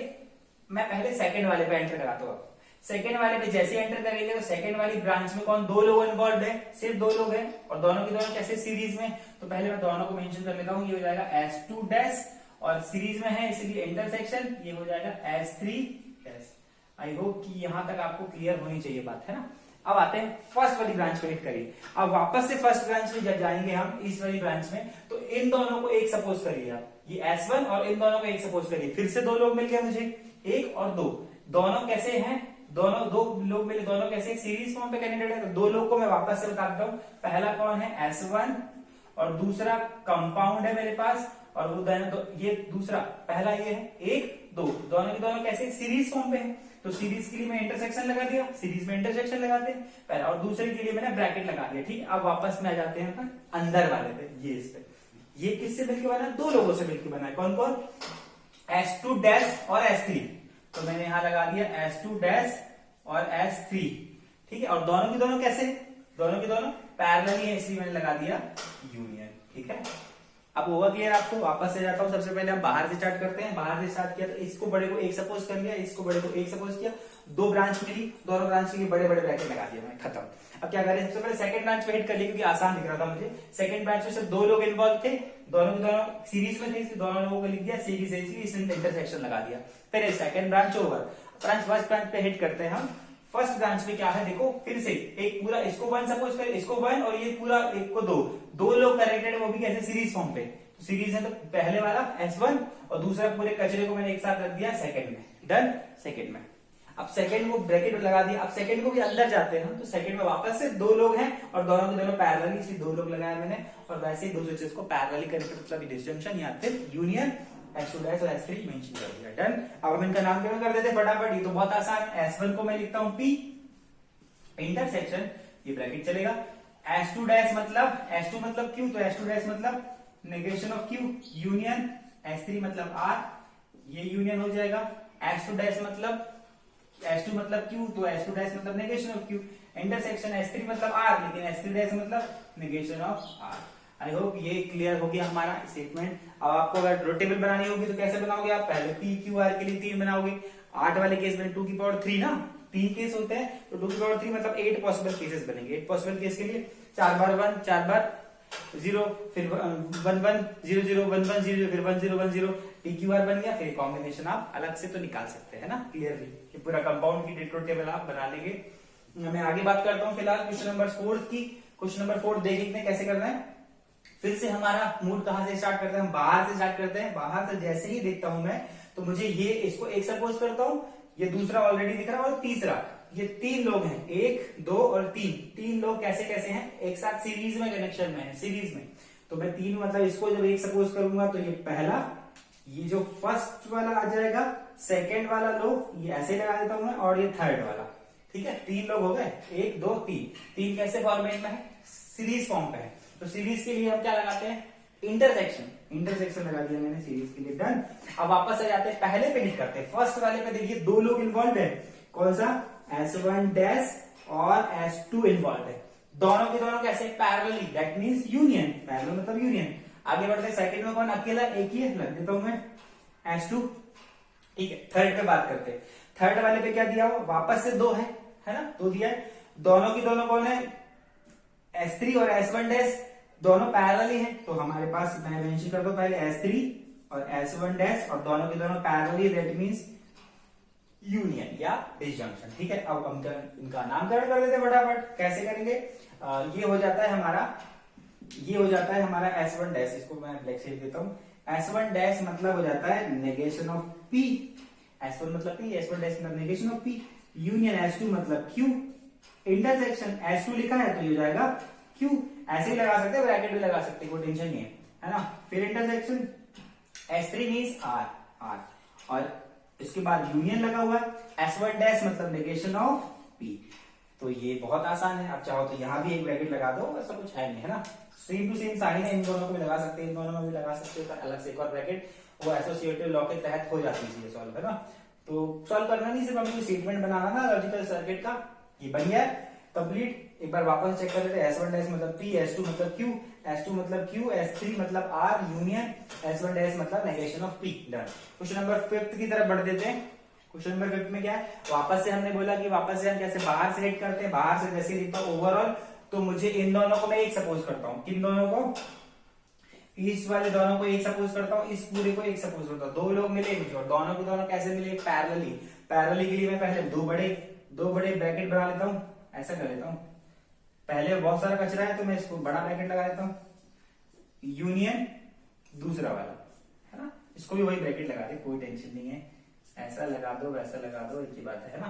मैं पहले सेकंड वाले पे एंटर कराता हूँ। सेकंड वाले पे जैसे एंटर करेंगे तो सेकंड वाली ब्रांच में कौन, दो लोग इन्वॉल्व है, सिर्फ दो लोग हैं, और दोनों की दोनों कैसे सीरीज में। तो पहले मैं दोनों को मेंशन कर लेता हूँ, ये हो जाएगा S2 डैश और सीरीज में है इसलिए इंटरसेक्शन, ये हो जाएगा S3 डैश। आई होप कि यहां तक आपको क्लियर होनी चाहिए बात, है ना। अब आते हैं फर्स्ट वाली ब्रांच को हिट करिए। अब वापस से फर्स्ट ब्रांच में जब जाएंगे हम इस वाली ब्रांच में, तो इन दोनों को एक सपोज करिए आप, ये S1 और इन दोनों को एक सपोज करिए। फिर से दो लोग मिल गए मुझे, एक और दो, दोनों कैसे हैं, दोनों दो लोग मिले, दोनों कैसे सीरीज फॉर्म पे कनेक्टेड है। तो दो लोग को मैं वापस से बता देता हूँ, पहला कौन है S1 और दूसरा कंपाउंड है मेरे पास, और वो दोनों ये दूसरा, पहला ये है, एक दो, दोनों के दोनों कैसे सीरीज फॉर्म पे है। तो सीरीज के लिए मैं इंटरसेक्शन लगा दिया, सीरीज में इंटरसेक्शन लगाते हैं पहला, और दूसरे के लिए मैंने ब्रैकेट लगा दिया, ठीक। अब वापस में आ जाते हैं अपन अंदर वाले पे, ये इस पे, ये किससे मिलकर बना है, दो लोगों से मिलकर बना है, कौन कौन, S2 डैश और S3। तो मैंने यहां लगा दिया S2 डैश और S3, ठीक है। और दोनों की दोनों कैसे, दोनों की दोनों पैरेलल है इसलिए मैंने लगा दिया यूनियन, ठीक है। अब होगा क्लियर आपको? वापस से जाता हूँ, सबसे पहले हम बाहर से स्टार्ट करते हैं। बाहर से स्टार्ट किया तो इसको बड़े को एक सपोज कर लिया, इसको बड़े को एक सपोज किया, दो ब्रांच मिली, दोनों ब्रांच के लिए बड़े बड़े ब्रैकेट लगा दिया मैं, खत्म। अब क्या करें, सबसे पहले सेकंड ब्रांच पे हिट कर लिया क्योंकि आसान दिख रहा था मुझे। सेकंड ब्रांच में सिर्फ दो लोग इन्वॉल्व थे, दोनों के दोनों सीरीज में थे, इसलिए दोनों लोगों को लिख दिया सीरीज है, इसलिए इंटरसेक्शन लगा दिया। फिर second branch over, first branch पे हिट करते हैं हम। फर्स्ट ब्रांच में क्या है देखो, फिर से एक पूरा इसको वन सपोज कर, इसको वन, और ये पूरा एक को दो लोग कनेक्टेड है, वो भी कैसे, सीरीज फॉर्म पे। तो सीरीज है तो पहले वाला S1 और दूसरा पूरे कचरे को मैंने एक साथ रख दिया सेकंड में, डन। सेकंड में अब सेकंड को ब्रैकेट लगा दिया। अब सेकंड को भी अंदर जाते हैं तो सेकंड में वापस से दो लोग हैं और दोनों के दोनों पैरेलली, इसलिए दो लोग लगाया मैंने। और वैसे ही दो स्विचेस को पैरेलली कनेक्ट, मतलब डिसजंक्शन या फिर यूनियन S2 और S3 मेंशन कर दिया, डन। अब हम इनका नाम क्या कर देते फटाफट, ये तो बहुत आसान है। S1 को मैं लिखता हूं P, इंटरसेक्शन, ये ब्रैकेट चलेगा। S2 मतलब Q, तो S2 मतलब negation of Q, union S3 मतलब R, ये यूनियन हो जाएगा। S2 मतलब Q, तो S2 मतलब negation of Q, intersection S3 मतलब R, लेकिन S3 मतलब negation of R। I hope ये क्लियर हो गया हमारा स्टेटमेंट। अब आपको अगर रोटेबल बनानी होगी तो कैसे बनाओगे आप, पहले P Q R के लिए 3 बनाओगे, 8 वाले केस में 2 की पावर 3 ना, 3 केस होते हैं तो 2 की पावर 3 मतलब 8 पॉसिबल केसेस बनेंगे। 8 पॉसिबल केस के लिए 4 बार 1, 4 बार 0, फिर 1 1 0 0 1 1 0 फिर 1 0 1 0, PQR बन गया। फिर कॉम्बिनेशन आप अलग से तो निकाल सकते हैं ना क्लियरली, कि पूरा कंपाउंड की डेट्रो टेबल आप बना लेंगे। मैं आगे बात करता हूँ फिलहाल क्वेश्चन नंबर 4 की। क्वेश्चन नंबर 4 देख लेते हैं कैसे करना है। फिर से हमारा मूड कहां से स्टार्ट करते हैं, बाहर से स्टार्ट करते हैं। बाहर से जैसे ही देखता हूं मैं तो मुझे ये इसको एक सपोज करता हूं, ये दूसरा ऑलरेडी दिख रहा है, और तीसरा, ये 3 लोग हैं, 1 2 और 3 लोग कैसे कैसे हैं, एक साथ सीरीज में कनेक्शन में है, सीरीज में। तो मैं 3 मतलब इसको जब एक सपोज करूंगा तो ये पहला, ये जो फर्स्ट वाला आ जाएगा, सेकेंड वाला लोग ये ऐसे लगा देता हूं मैं, और ये थर्ड वाला, ठीक है। 3 लोग हो गए, 1 2 3 कैसे फॉर्मेट में है, सीरीज फॉर्म पे है। तो सीरीज के लिए हम क्या लगाते हैं, इंटरसेक्शन लगा दिया मैंने सीरीज के लिए, डन। अब वापस आ जाते हैं, पहले पे हिट करते हैं, फर्स्ट वाले पे। देखिए 2 लोग इन्वॉल्व है, कौन सा, S1 और S2 इन्वॉल्व है, दोनों के दोनों कैसे, parallelly, that means union, parallel मतलब यूनियन। आगे बढ़ते हैं, सेकंड में कौन, अकेला एक ही है, लग देता हूं मैं S2, ठीक है। थर्ड पे बात करते हैं, थर्ड वाले पे क्या दिया हुआ, वापस से 2 है ना, 2 दिया है, दोनों की दोनों कौन है, S3 और S1 दोनों पैरेलली हैं, तो हमारे पास मैं मेंशन कर दूं पहले S3 और S1 और दोनों के दोनों पैरेलली, दैट मींस यूनियन या डिसजंक्शन, ठीक है। अब हम इनका नामकरण कर देते हैं फटाफट, कैसे करेंगे, ये हो जाता है हमारा S1, इसको मैं ब्लैक से लिख देता हूं। S1 मतलब हो जाता है नेगेशन ऑफ P, S1 मतलब P, S1 मतलब negation of P, union S2 मतलब Q, इंटरसेक्शन S2 लिखा है तो ये हो जाएगा Q, ऐसे ही लगा सकते हैं, ब्रैकेट भी लगा सकते हैं, कोई टेंशन नहीं है ना। फिर इंटरसेक्शन S3 मींस R, और इसके बाद यूनियन लगा हुआ है, S1 मतलब नेगेशन ऑफ P। तो ये बहुत आसान है, आप चाहो तो यहां भी एक ब्रैकेट लगा दो, ऐसा कुछ है नहीं, है ना। सेम टू सेम साइन है, इन दोनों को भी लगा सकते हैं, इन दोनों में भी लगा सकते हैं, अलग से एक और ब्रैकेट, वो एसोसिएटिव लॉ के तहत हो जाती है सॉल्व, है ना। तो सॉल्व करना नहीं, सिर्फ हमें स्टेटमेंट बनाना ना लॉजिकल सर्किट का, ये बन गया कंप्लीट। एक बार वापस चेक कर लेते हैं, S1 मतलब P, S2 मतलब Q, S2 मतलब Q, S3 मतलब R, यूनियन S1 मतलब negation of P, done. Question number 5 की तरफ बढ़ देते हैं। क्वेश्चन नंबर 5 में क्या है, वापस से हमने बोला कि वापस से हम कैसे बाहर से हिट करते हैं, बाहर से जैसे लिखता हूं ओवरऑल, तो मुझे इन दोनों को मैं एक सपोज करता हूं, किन दोनों को, इस वाले दोनों को एक सपोज करता हूं, इस पूरे को एक सपोज करता हूं। 2 लोग मिले मुझे, और दोनों के दोनों कैसे मिले, पैरेलली के लिए मैं पहले दो बड़े ब्रैकेट बना लेता हूं, ऐसा कर लेता हूं। पहले बहुत सारा कचरा है तो मैं इसको बड़ा ब्रैकेट लगा देता हूं, यूनियन दूसरा वाला, है ना, इसको भी वही ब्रैकेट लगा दे, कोई टेंशन नहीं है, ऐसा लगा दो वैसा लगा दो, एक ही बात है ना,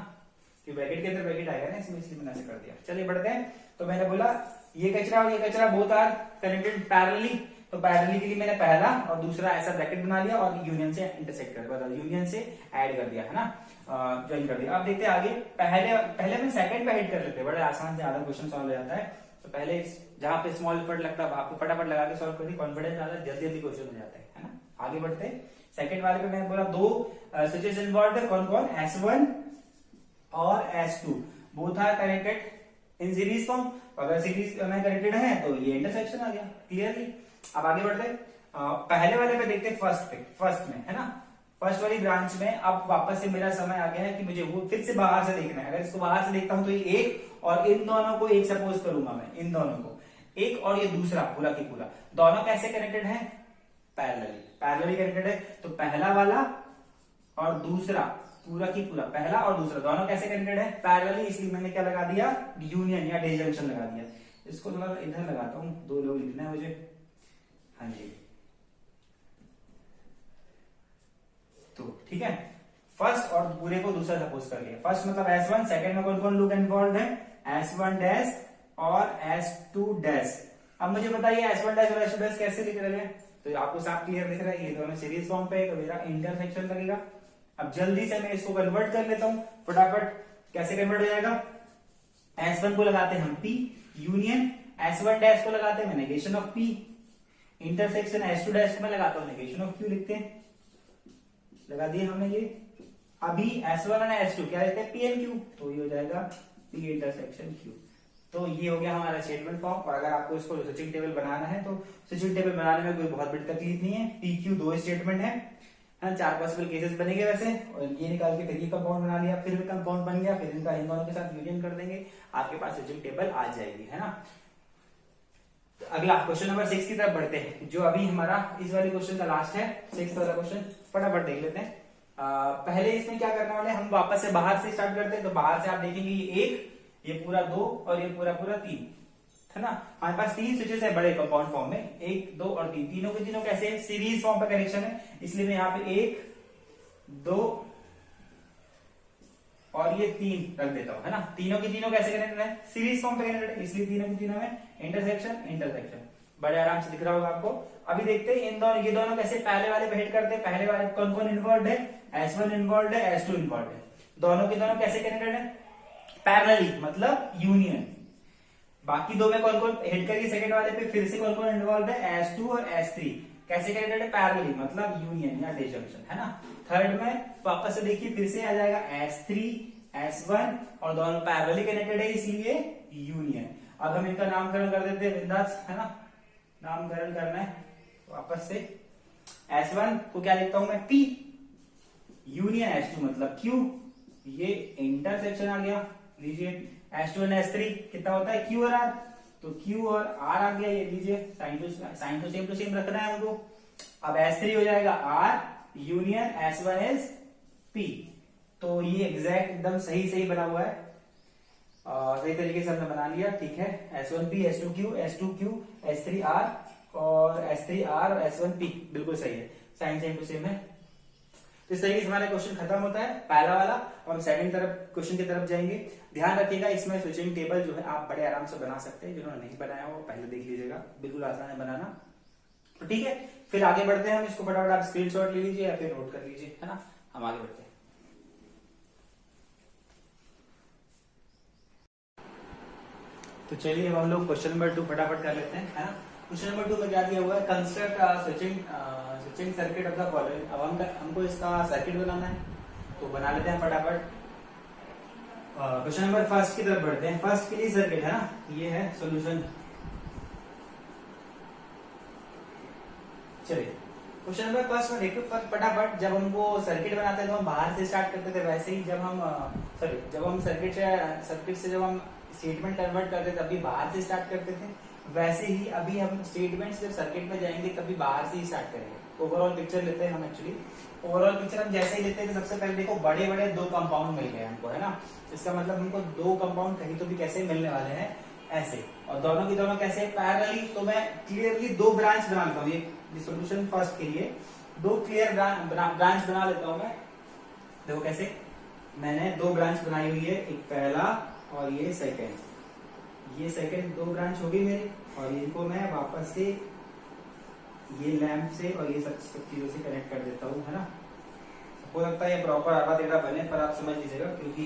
कि ब्रैकेट के अंदर ब्रैकेट आएगा ना, इसमें इसलिए मैंने ऐसे कर दिया। चलिए बढ़ते हैं, तो मैंने बोला ये कचरा और ये कचरा बोथ आर कनेक्टेड पैरेलली, तो पैरेलली के लिए मैंने पहला और दूसरा ऐसा ब्रैकेट बना लिया और यूनियन से इंटरसेक्ट कर दिया, यूनियन से ऐड कर दिया, है ना, ज्वाइन कर दिया। अब देखते हैं आगे, पहले मैं सेकंड पे हिट कर लेते हैं, बड़े आसान से आधा क्वेश्चन सॉल्व हो जाता है। तो पहले जहां पे स्मॉल एफर्ट लगता है वहां पे फटाफट लगा के सॉल्व कर दी, कॉन्फिडेंस ज्यादा, जल्दी क्वेश्चन हो जाता है ना। आगे बढ़ते हैं, सेकंड वाले पे मैंने बोला 2 स्विचेस इन्वॉल्व है, कौन कौन, S1 और S2, both are connected in series form. अगर सीरीज में कनेक्टेड है तो ये इंटरसेक्शन आ गया क्लियरली। अब आगे बढ़ते हैं, पहले वाले पे देखते फर्स्ट में है ना, फर्स्ट वाली ब्रांच में। अब वापस से मेरा समय आ गया है कि मुझे वो फिर से बाहर से देखना है। अगर इसको बाहर से देखता हूं तो ये एक, और इन दोनों को एक सपोज करूंगा मैं, इन दोनों को एक, और ये दूसरा पूरा की पूरा, दोनों कैसे कनेक्टेड है? पैरेलली कनेक्टेड है। तो पहला वाला और दूसरा पूरा की पूरा, पहला और दूसरा दोनों कैसे कनेक्टेड है? पैरेलली। इसलिए मैंने क्या लगा दिया? यूनियन या डिसजंक्शन लगा दिया। इसको थोड़ा इधर लगाता हूं, दो लोग लिखना है मुझे। हाँ जी, तो ठीक है, फर्स्ट और पूरे को दूसरा सपोज कर लिया। फर्स्ट मतलब S1, सेकंड में कौन कौन लोग इन्वॉल्व है? S1 डैश और S2 डैश। अब मुझे बताइए S1 डैश और S2 डैश कैसे लिख रहे हैं? तो आपको साफ क्लियर दिख रहा है, ये दोनों सीरीज फॉर्म पे है, तो मेरा इंटरसेक्शन लगेगा। अब जल्दी से मैं इसको कन्वर्ट कर लेता हूं फटाफट। कैसे कन्वर्ट हो जाएगा? S1 को लगाते हैं हम P यूनियन, S1 डैश को लगाते हैं negation of P, intersection S2 dash को मैं लगाता हूं नेगेशन ऑफ Q। लिखते हैं, लगा दिए हमने ये। अभी S1 और S2 क्या रहते हैं? P एंड Q, तो ये हो जाएगा P इंटरसेक्शन Q। तो ये हो गया हमारा स्टेटमेंट फॉर्म। और अगर आपको इसको स्विचिंग टेबल बनाना है तो स्विचिंग टेबल बनाने में कोई बहुत बड़ी तकलीफ नहीं है। PQ दो स्टेटमेंट है, 4 पॉसिबल केसेस बनेंगे वैसे, और ये निकाल के फिर ये कंपाउंड बना लिया, फिर भी कंपाउंड बन गया, फिर इनका इन दोनों के साथ यूनियन कर देंगे, आपके पास स्विचिंग टेबल आ जाएगी, है ना। तो अगला क्वेश्चन नंबर 6 की तरफ बढ़ते हैं, जो अभी हमारा इस वाले क्वेश्चन का लास्ट है। 6 वाला क्वेश्चन फटाफट देख लेते हैं। पहले इसमें क्या करने वाले, हम वापस से बाहर से स्टार्ट करते हैं। तो बाहर से आप देखेंगे ये 1, ये पूरा 2 और ये पूरा 3, है ना। हमारे पास 3 स्विचेस है बड़े कंपाउंड फॉर्म में, 1, 2 और 3। तीनों के तीनों कैसे? सीरीज फॉर्म पे कनेक्शन है, इसलिए मैं यहाँ पे 1, 2 और ये 3 रख देता हूं, है ना। तीनों के तीनों कैसे कनेक्टेड है? सीरीज फॉर्म पे कनेक्टेड है, इसलिए तीनों के तीनों में इंटरसेक्शन बड़े आराम से दिख रहा होगा आपको। अभी देखते हैं इन दोनों, ये दोनों कैसे पहले वाले पे हिट करते हैं। पहले वाले कौन कौन इन्वॉल्व है? S1 इन्वॉल्व है, S2 इन्वॉल्व है। दोनों के दोनों कैसे कनेक्टेड है? पैरेलली, मतलब यूनियन। बाकी दो में कौन कौन हिट करिए सेकंड वाले पे, फिर से कौन कौन इन्वॉल्व है? S2 और S3 कैसे कनेक्टेड है? पैरेलली, मतलब यूनियन या डिसजंक्शन, है ना। थर्ड में वापस से देखिए, फिर से आ जाएगा S3 S1 और दोनों पैरेलली कनेक्टेड है, इसलिए यूनियन। अब हम इनका नामकरण कर देते हैं बिंदास, है ना। नामकरण करना है वापस से। S1 को क्या लिखता हूं मैं? P यूनियन S2 मतलब Q, ये इंटरसेक्शन आ गया। लीजिए S2 और S3 कितना होता है? Q और R, तो Q और R आ गया, ये लीजिए। साइन तो सेम टू सेम रखना है हमको। अब S3 हो जाएगा R union S1 is P। तो ये एग्जैक्ट एकदम सही बना हुआ है, सही तरीके से हमने बना लिया, ठीक है। S1P S2Q S3R और S3R और S1P बिल्कुल सही है, साइन सेम टू सेम है। तो इस तरीके से हमारा क्वेश्चन खत्म होता है पहला वाला, और हम सेकंड क्वेश्चन की तरफ जाएंगे। ध्यान रखिएगा, इसमें स्विचिंग टेबल जो है आप बड़े आराम से बना सकते हैं। जिन्होंने नहीं बनाया वो पहले देख लीजिएगा, बिल्कुल आसान है बनाना। तो ठीक है, फिर आगे बढ़ते हैं हम। इसको फटाफट आप स्क्रीनशॉट ले लीजिए या फिर नोट कर लीजिए, है ना। हम आगे बढ़ते हैं। तो चलिए अब हम लोग क्वेश्चन नंबर 2 फटाफट कर लेते हैं, है ना। क्वेश्चन नंबर 2 में क्या दिया हुआ है? Construct switching circuit of the following. अब हमको इसका सर्किट बनाना है, तो बना लेते हैं फटाफट। क्वेश्चन नंबर फर्स्ट की तरफ बढ़ते हैं। फर्स्ट के लिए सर्किट है ना, ये है सॉल्यूशन। चलिए क्वेश्चन नंबर फर्स्ट में देखो फटाफट। जब हमको सर्किट बनाते हैं तो हम बाहर से स्टार्ट करते थे, वैसे ही जब हम सर्किट से जब हम स्टेटमेंट कन्वर्ट करते तब भी बाहर से स्टार्ट करते थे, वैसे ही अभी हम स्टेटमेंट जब सर्किट में जाएंगे तभी बाहर से ही स्टार्ट करेंगे। ओवरऑल पिक्चर लेते हैं हम। एक्चुअली ओवरऑल पिक्चर हम जैसे ही लेते हैं, सबसे पहले देखो बड़े 2 कंपाउंड मिल गए हमको, है ना। इसका मतलब हमको 2 कंपाउंड कहीं तो भी कैसे मिलने वाले हैं, ऐसे, और दोनों की दोनों कैसे? पैरेलली। तो मैं क्लियरली 2 ब्रांच बना लेता हूँ। ये सॉल्यूशन फर्स्ट के लिए 2 क्लियर ब्रांच बना लेता हूँ मैं। देखो कैसे, मैंने 2 ब्रांच बनाई हुई है, एक पहला और ये सेकंड। ये सेकंड 2 ब्रांच हो गई मेरी, और इनको मैं वापस से ये लैंप से और ये सब चीजों से कनेक्ट कर देता हूँ, है ना। हो सकता है ये प्रॉपर आधा टेढ़ा बने, पर आप समझ लीजिएगा, क्योंकि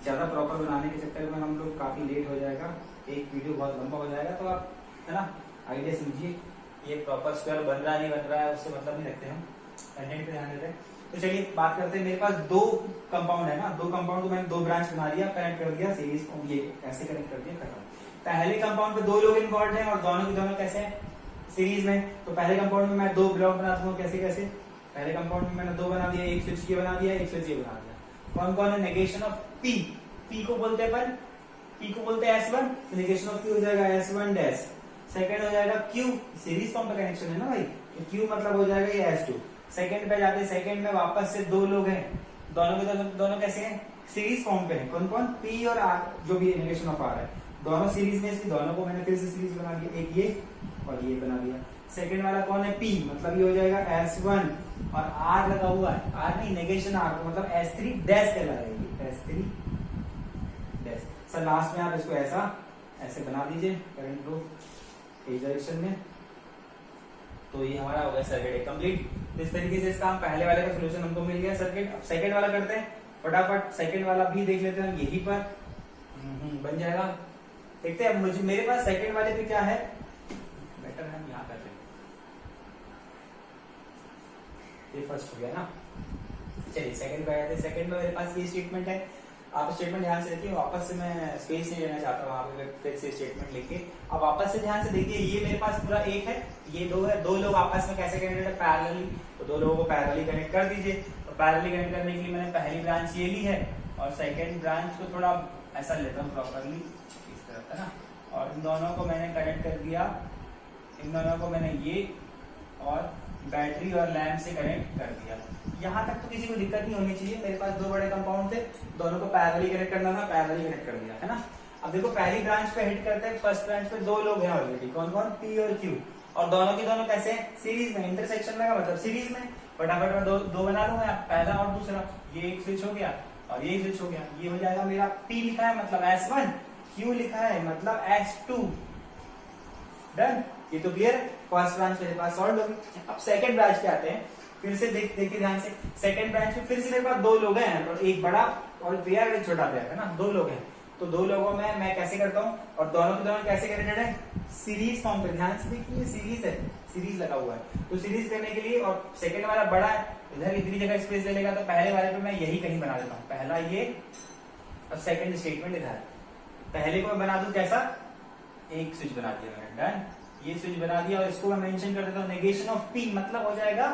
ज्यादा प्रॉपर बनाने के चक्कर में हम लोग काफी लेट हो जाएगा, एक वीडियो बहुत लंबा हो जाएगा। तो आप, है ना, आइडिया समझिए। ये प्रॉपर स्क्वायर बन रहा है नहीं बन रहा है उससे मतलब नहीं रखते हम, कंटेंट पे ध्यान देते हैं। तो चलिए बात करते हैं। मेरे पास 2 कंपाउंड है ना, 2 कंपाउंड को मैंने 2 ब्रांच बना लिया, कनेक्ट कर दिया सीरीज, ये ऐसे कनेक्ट कर दिया, खत्म। पहले कंपाउंड पे 2 लोग इन्वॉल्व हैं और दोनों के दोनों कैसे हैं? सीरीज में, तो पहले कंपाउंड में मैं 2 ब्लॉक बना दूंगा। कैसे कैसे? पहले कंपाउंड में मैंने 2 बना दिया, एक स्विच ये बना दिया, एक स्विच ये बना दिया। कौन कौन है? नेगेशन ऑफ पी, पी को बोलते हैं अपन, पी को बोलते हैं S1, तो नेगेशन ऑफ पी हो जाएगा S1 डैश। सेकंड हो जाएगा Q, सीरीज फॉर्म का कनेक्शन है ना भाई, तो Q मतलब हो जाएगा ये S2। सेकंड पे जाते हैं, सेकंड में वापस से 2 लोग हैं, दोनों के दोनों कैसे हैं? सीरीज फॉर्म पे है। कौन कौन? P और R, जो भी नेगेशन ऑफ R है, दोनों सीरीज में, इसकी दोनों को मैंने फिर से सीरीज बना दिया, एक ये और ये बना दिया। सेकंड वाला कौन है? P, मतलब ये हो जाएगा S1 और R लगा हुआ है, R नहीं, नेगेशन R, तो मतलब S3 डैश कहला रहेगी, S3 डैश। सर लास्ट में आप इसको ऐसा ऐसे बना दीजिए करंट फ्लो इस डायरेक्शन में, तो ये हमारा हो गया सर्किट कंप्लीट। इस तरीके से इसका हम पहले वाले का सोल्यूशन हमको मिल गया सर्किट। अब सेकंड वाला करते हैं फटाफट, सेकंड वाला भी देख लेते हैं, यहीं पर बन जाएगा। देखते हैं मुझे, मेरे पास सेकंड वाले पे क्या है, बेटर हम यहाँ करते हैं, ये फर्स्ट हो गया ना। चलिए सेकंड पे आते हैं। सेकंड में मेरे पास ये स्टेटमेंट है, आप स्टेटमेंट ध्यान से देखिए, वापस से मैं स्पेस नहीं लेना चाहता हूँ वहां पे फिर से स्टेटमेंट लिख के। अब वापस से ध्यान से देखिए, ये मेरे पास पूरा एक है, ये 2 है, 2 लोग आपस में कैसे कनेक्टेड है? पैरेलली, तो 2 लोगों को पैरेलली कनेक्ट कर दीजिए। तो पैरेलली कनेक्ट करने के लिए मैंने पहली ब्रांच ये ली है और सेकेंड ब्रांच को थोड़ा ऐसा लेता हूँ प्रॉपरली इस तरफ है ना, और इन दोनों को मैंने कनेक्ट कर दिया, इन दोनों को मैंने ये और बैटरी और लैंप से कनेक्ट कर दिया। यहाँ तक तो किसी को दिक्कत नहीं होनी चाहिए। मेरे पास 2 बड़े कंपाउंड थे, दोनों को पैरेलली कनेक्ट करना था, पैरेलली कनेक्ट कर दिया है ना। अब देखो पहली ब्रांच पे हिट करते हैं, फर्स्ट ब्रांच पे 2 लोग हैं ऑलरेडी, कौन कौन? P और Q, और दोनों के दोनों कैसे हैं? सीरीज में, इंटरसेक्शन में का मतलब सीरीज में। फटाफट में दो बना लूंगा, पहला और दूसरा, ये एक स्विच हो गया और ये स्विच हो गया, ये हो जाएगा मेरा P लिखा है मतलब S1, Q लिखा है मतलब S2। डन, ये तो क्लियर है। फर्स्ट ब्रांच मेरे पास सॉल्व होगी। अब सेकंड ब्रांच पे आते हैं, फिर से देखिए ध्यान से, सेकंड ब्रांच में फिर से मेरे पास 2 लोग हैं, और एक बड़ा और पेयर एक छोटा पेयर है ना, 2 लोग हैं। तो 2 लोगों में मैं कैसे करता हूँ, और दोनों के दोनों कैसे कनेक्टेड है? सीरीज फॉर्म पे। ध्यान से देखिए, सीरीज है, सीरीज लगा हुआ है। तो सीरीज करने के लिए, और सेकंड वाला बड़ा है, इधर इतनी जगह स्पेस ले लेगा, तो पहले वाले पे मैं यही कहीं बना देता हूँ, पहला ये और सेकंड स्टेटमेंट इधर। पहले को मैं बना दूं कैसा? एक स्विच बना दिया मैंने, डन, ये स्विच बना दिया, और इसको मैं मेंशन कर देता हूँ नेगेशन ऑफ P, मतलब हो जाएगा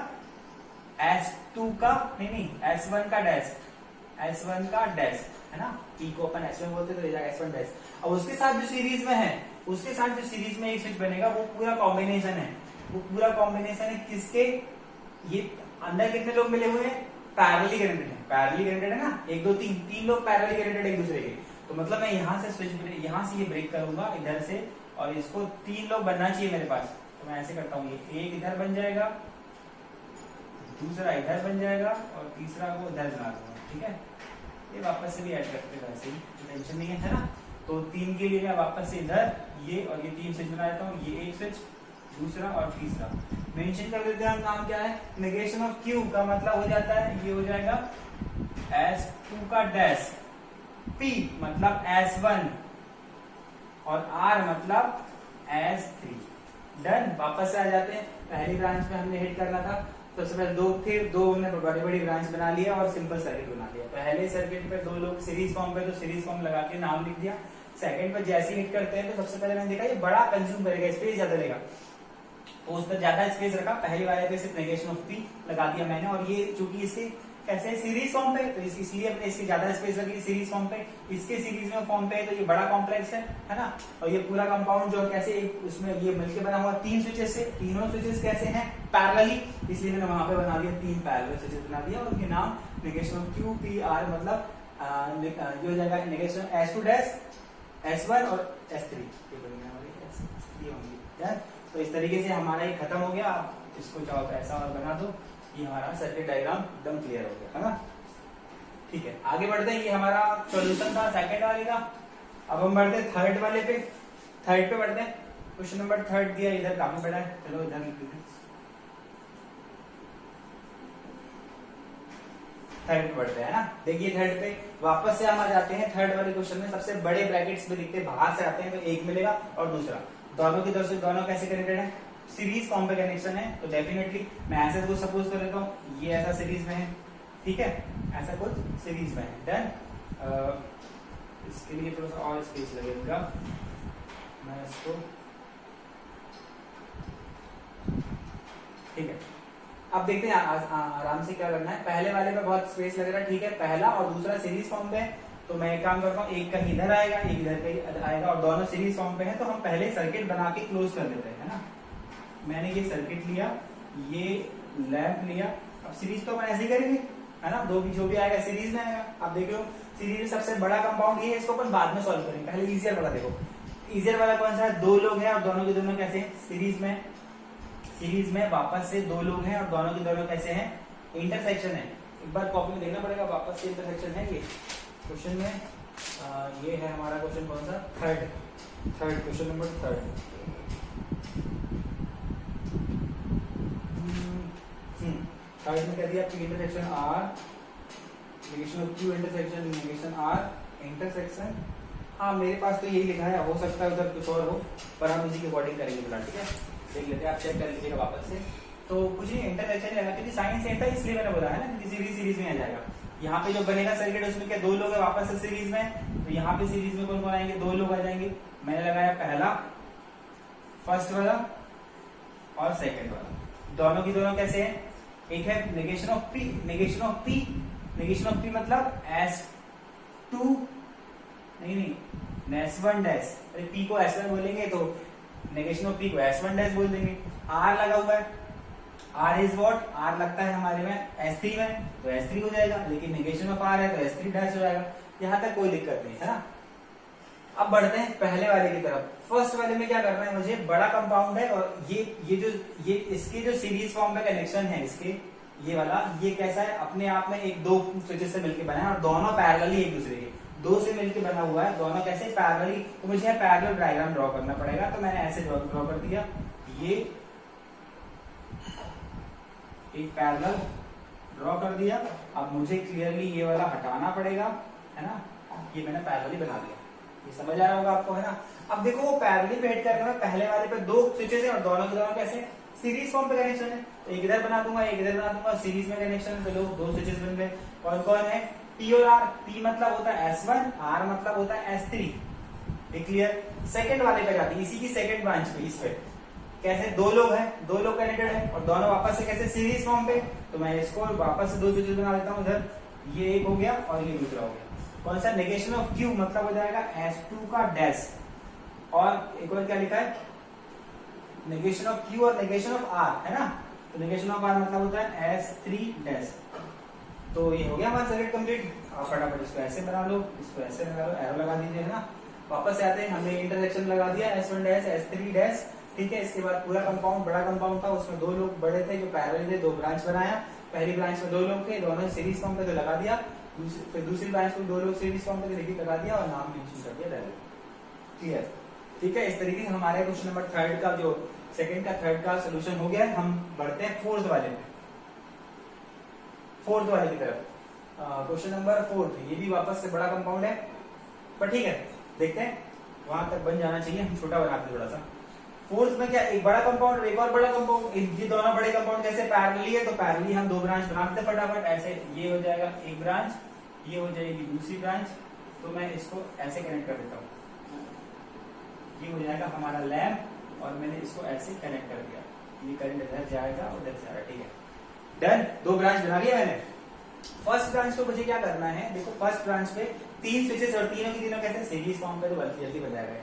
S2 का नहीं S1 का डैश, S1 का डैश है ना, P को अपन S1 बोलते तो S1 डैश। अब उसके साथ जो सीरीज में है, उसके साथ जो सीरीज में एक स्विच बनेगा, वो पूरा कॉम्बिनेशन है, वो पूरा कॉम्बिनेशन है किसके? ये अंदर कितने लोग मिले हुए हैं? पैरेलली कनेक्टेड है, पैरेलली कनेक्टेड है ना, 1 2 3 लोग पैरेलली कनेक्टेड एक दूसरे के। तो मतलब मैं यहाँ से स्विच, यहाँ से ये ब्रेक करूंगा इधर से, और इसको 3 लोग बनना चाहिए मेरे पास, तो मैं ऐसे करता हूँ, ये एक इधर बन जाएगा, दूसरा इधर बन जाएगा, और तीसरा को इधर बना दूंगा, ठीक है। ये वापस से भी ऐड करते हैं, वैसे ही टेंशन नहीं है ना। तो 3 के लिए मैं वापस से इधर ये और ये 3 स्विच बना देता हूँ, ये एक स्विच, दूसरा और तीसरा मेंशन कर देते हैं हम। नाम क्या है? नेगेशन ऑफ Q का मतलब हो जाता है, ये हो जाएगा S2 का डैश, P मतलब S1 और R मतलब S3। डन, वापस से आ जाते हैं। पहली ब्रांच में हमने हिट करना था, सबसे पहले 2 थे, 2 ने बड़ी बड़ी ब्रांच बना लिया और सिंपल सर्किट बना लिया। पहले सर्किट पे 2 लोग सीरीज फॉर्म पे, तो सीरीज फॉर्म लगा के नाम लिख दिया। सेकंड पे जैसे हिट करते हैं, तो सबसे पहले मैंने देखा ये बड़ा कंज्यूम करेगा, स्पेस ज्यादा लेगा, तो उस पर ज्यादा स्पेस रखा। पहले वाले पे सिर्फ नेगेशन ऑफ P लगा दिया मैंने, और ये चूंकि इसके कैसे सीरीज फॉर्म पे, तो इसलिए अपने इसकी ज्यादा स्पेस लगी सीरीज फॉर्म पे, इसके सीरीज में फॉर्म पे, तो ये बड़ा कॉम्प्लेक्स है ना। और ये पूरा कंपाउंड जो कैसे उसमें ये मिलकर बना हुआ 3 स्विचेस से, तीनों स्विचेस कैसे हैं? पैरेलली, इसलिए मैंने वहां पे बना दिया 3 पैरेलल स्विचेस बना दिया, और उनके नाम negation of Q P R मतलब ये हो जाएगा नेगेशन S2 डैश, S1 और S3 ये बनेगा हमारे S3 होंगे। तो इस तरीके से हमारा ये खत्म हो गया। आप इसको चाहो तो ऐसा और बना दो, ये हमारा सर्किट डायग्राम एकदम क्लियर हो गया है ना। ठीक है, आगे बढ़ते हैं। ये हमारा सॉल्यूशन था सेकंड वाले का। अब हम बढ़ते हैं थर्ड वाले पे। थर्ड पे बढ़ते हैं। क्वेश्चन नंबर 3 दिया, इधर काफी बड़ा है, चलो इधर लिख देते हैं। थर्ड पे बढ़ते हैं ना। देखिए थर्ड पे वापस से हम आ जाते हैं। थर्ड वाले क्वेश्चन में सबसे बड़े ब्रैकेट्स में दिखते, बाहर से आते हैं, तो एक मिलेगा और दूसरा, दोनों की तरफ से दोनों कैसे कनेक्टेड है? सीरीज फॉर्म पे कनेक्शन है। तो डेफिनेटली मैं ऐसे कुछ सपोज कर लेता हूँ, ये ऐसा सीरीज में है, ठीक है, ऐसा कुछ सीरीज में है। डन, इसके लिए थोड़ा सा और स्पेस लगेगा, मैं इसको ठीक है, अब देखते हैं आराम से क्या करना है। पहले वाले में बहुत स्पेस लग रहा है, ठीक है, पहला और दूसरा सीरीज फॉर्म पे, तो मैं एक काम करता हूँ, एक कहीं इधर आएगा, एक इधर कहीं आएगा, और दोनों सीरीज फॉर्म पे है, तो हम पहले सर्किट बना के क्लोज कर देते हैं, है ना। मैंने ये सर्किट लिया, ये लैंप लिया, अब सीरीज तो अपन ऐसे ही करेंगे, है ना, दो भी जो भी आएगा सीरीज में आएगा। अब देखो सीरीज में सबसे बड़ा कंपाउंड ये है, इसको अपन बाद में सॉल्व करेंगे, पहले इजियर वाला देखो। इजियर वाला कौन सा है, दो लोग हैं और दोनों के दोनों कैसे हैं, सीरीज में वापस से दो लोग हैं और दोनों के दोनों कैसे हैं, इंटरसेक्शन है। एक बार कॉपी में देखना पड़ेगा, वापस से इंटरसेक्शन है ये क्वेश्चन में। ये है हमारा क्वेश्चन कौन सा, third question number third. Third में कह दिया P intersection R, negation of Q intersection negation R intersection. हाँ मेरे पास तो यही लिखा है, हो सकता है उधर कुछ और हो, पर हम इसी के अकॉर्डिंग करेंगे फिलहाल, ठीक है। देख लेते हैं, आप चेक कर लीजिएगा वापस से। तो कुछ नहीं, इंटरसेक्शन लगा, क्योंकि साइन सेम था इसलिए मैंने बोला है ना, क्योंकि सीरीज में आ जाएगा। यहाँ पे जो बनेगा सर्किट उसमें क्या दो लोग है वापस से सीरीज में, तो यहाँ पे सीरीज में कौन कौन आएंगे, दो लोग आ जाएंगे। मैंने लगाया पहला, फर्स्ट वाला और सेकंड वाला, दोनों की दोनों कैसे हैं, एक है negation of P, negation of P मतलब S2 नहीं S1 डैश, अरे P को S1 बोलेंगे तो नेगेशन ऑफ P को S1 डैश बोल देंगे। R लगा हुआ है, R इज व्हाट, R लगता है हमारे में S3 में, तो S3 हो जाएगा, लेकिन नेगेशन ऑफ R है तो S3 डैश हो जाएगा। यहाँ तक कोई दिक्कत नहीं है ना। अब बढ़ते हैं पहले वाले की तरफ। फर्स्ट वाले में क्या करना है मुझे, बड़ा कंपाउंड है और ये इसके जो सीरीज फॉर्म में कनेक्शन है, इसके ये वाला, ये कैसा है, अपने आप में एक दो स्विचेस से मिलकर बना है और दोनों पैरेलली एक दूसरे के, दो से मिलकर बना हुआ है, दोनों कैसे पैरेलली। तो मुझे यहाँ पैरेलल डायग्राम ड्रॉ करना पड़ेगा, तो मैंने ऐसे ड्रॉ कर दिया, ये एक पैरेलल ड्रॉ कर दिया। अब मुझे क्लियरली ये वाला हटाना पड़ेगा, है ना, ये मैंने पैरेलली बना दिया, ये समझ आ रहा होगा आपको, है ना। अब देखो वो पैरेलली पे हिट करके मैं पहले वाले पे दो स्विचेस है और दोनों के दोनों कैसे सीरीज फॉर्म पे कनेक्शन है, तो एक इधर बना दूंगा, एक इधर बना दूंगा, सीरीज में कनेक्शन है, चलो दो स्विचेस बन गए। कौन कौन है, P और R, P मतलब होता है S1, R मतलब होता है S3, क्लियर। सेकंड वाले पे जाती है, इसी की सेकंड ब्रांच पे, इस पे कैसे दो लोग हैं, दो लोग कनेक्टेड है और दोनों वापस से कैसे सीरीज फॉर्म पे, तो मैं इसको वापस से दो स्विचेस बना देता हूँ, इधर ये एक हो गया और ये दूसरा हो गया। कौन सा, नेगेशन ऑफ Q मतलब हो जाएगा S2 का डैश, और एक और क्या लिखा है, नेगेशन ऑफ Q और नेगेशन ऑफ R, है ना, तो नेगेशन ऑफ R मतलब होता है S3 डैश। तो ये हो गया हमारा सर्किट कंप्लीट। आप फटाफट इसको ऐसे बना लो, इसको ऐसे लगा लो, एरो लगा दीजिए, है ना। वापस से आते हैं, हमने इंटरसेक्शन लगा दिया S1 डैश S3 डैश, ठीक है। इसके बाद पूरा कंपाउंड बड़ा कंपाउंड था, उसमें दो लोग बड़े थे जो पैरेलल थे, दो ब्रांच बनाया, पहली ब्रांच में दो लोग थे, दोनों सीरीज फॉर्म पे तो लगा दिया, फिर दूसरी ब्रांच में दो लोग सीरीज फॉर्म पे लिखी लगा दिया और नाम मेंशन कर दिया, क्लियर, ठीक है। इस तरीके से हमारे क्वेश्चन नंबर थर्ड का जो सेकंड का थर्ड का सोल्यूशन हो गया। हम बढ़ते हैं फोर्थ वाले में, फोर्थ वाले की तरफ। क्वेश्चन नंबर फोर्थ, ये भी वापस से बड़ा कंपाउंड है, पर ठीक है देखते हैं, वहां तक बन जाना चाहिए, हम छोटा बनाते हैं थोड़ा सा। फोर्थ में क्या, एक बड़ा कंपाउंड और एक और बड़ा कंपाउंड, ये दोनों बड़े कंपाउंड कैसे पैरेलली है, तो पैरेलली हम दो ब्रांच बनाते फटाफट, ऐसे ये हो जाएगा एक ब्रांच, ये हो जाएगी दूसरी ब्रांच, तो मैं इसको ऐसे कनेक्ट कर देता हूँ, ये हो जाएगा हमारा लैंप और मैंने इसको ऐसे कनेक्ट कर दिया, ये करंट इधर जाएगा और इधर जाएगा, ठीक है, डन। दो ब्रांच बना लिया मैंने। फर्स्ट ब्रांच को मुझे क्या करना है, देखो फर्स्ट ब्रांच पे तीन स्विचेस और तीनों की तीनों कैसे सीरीज फॉर्म पे, तो जल्दी बन जाएगा,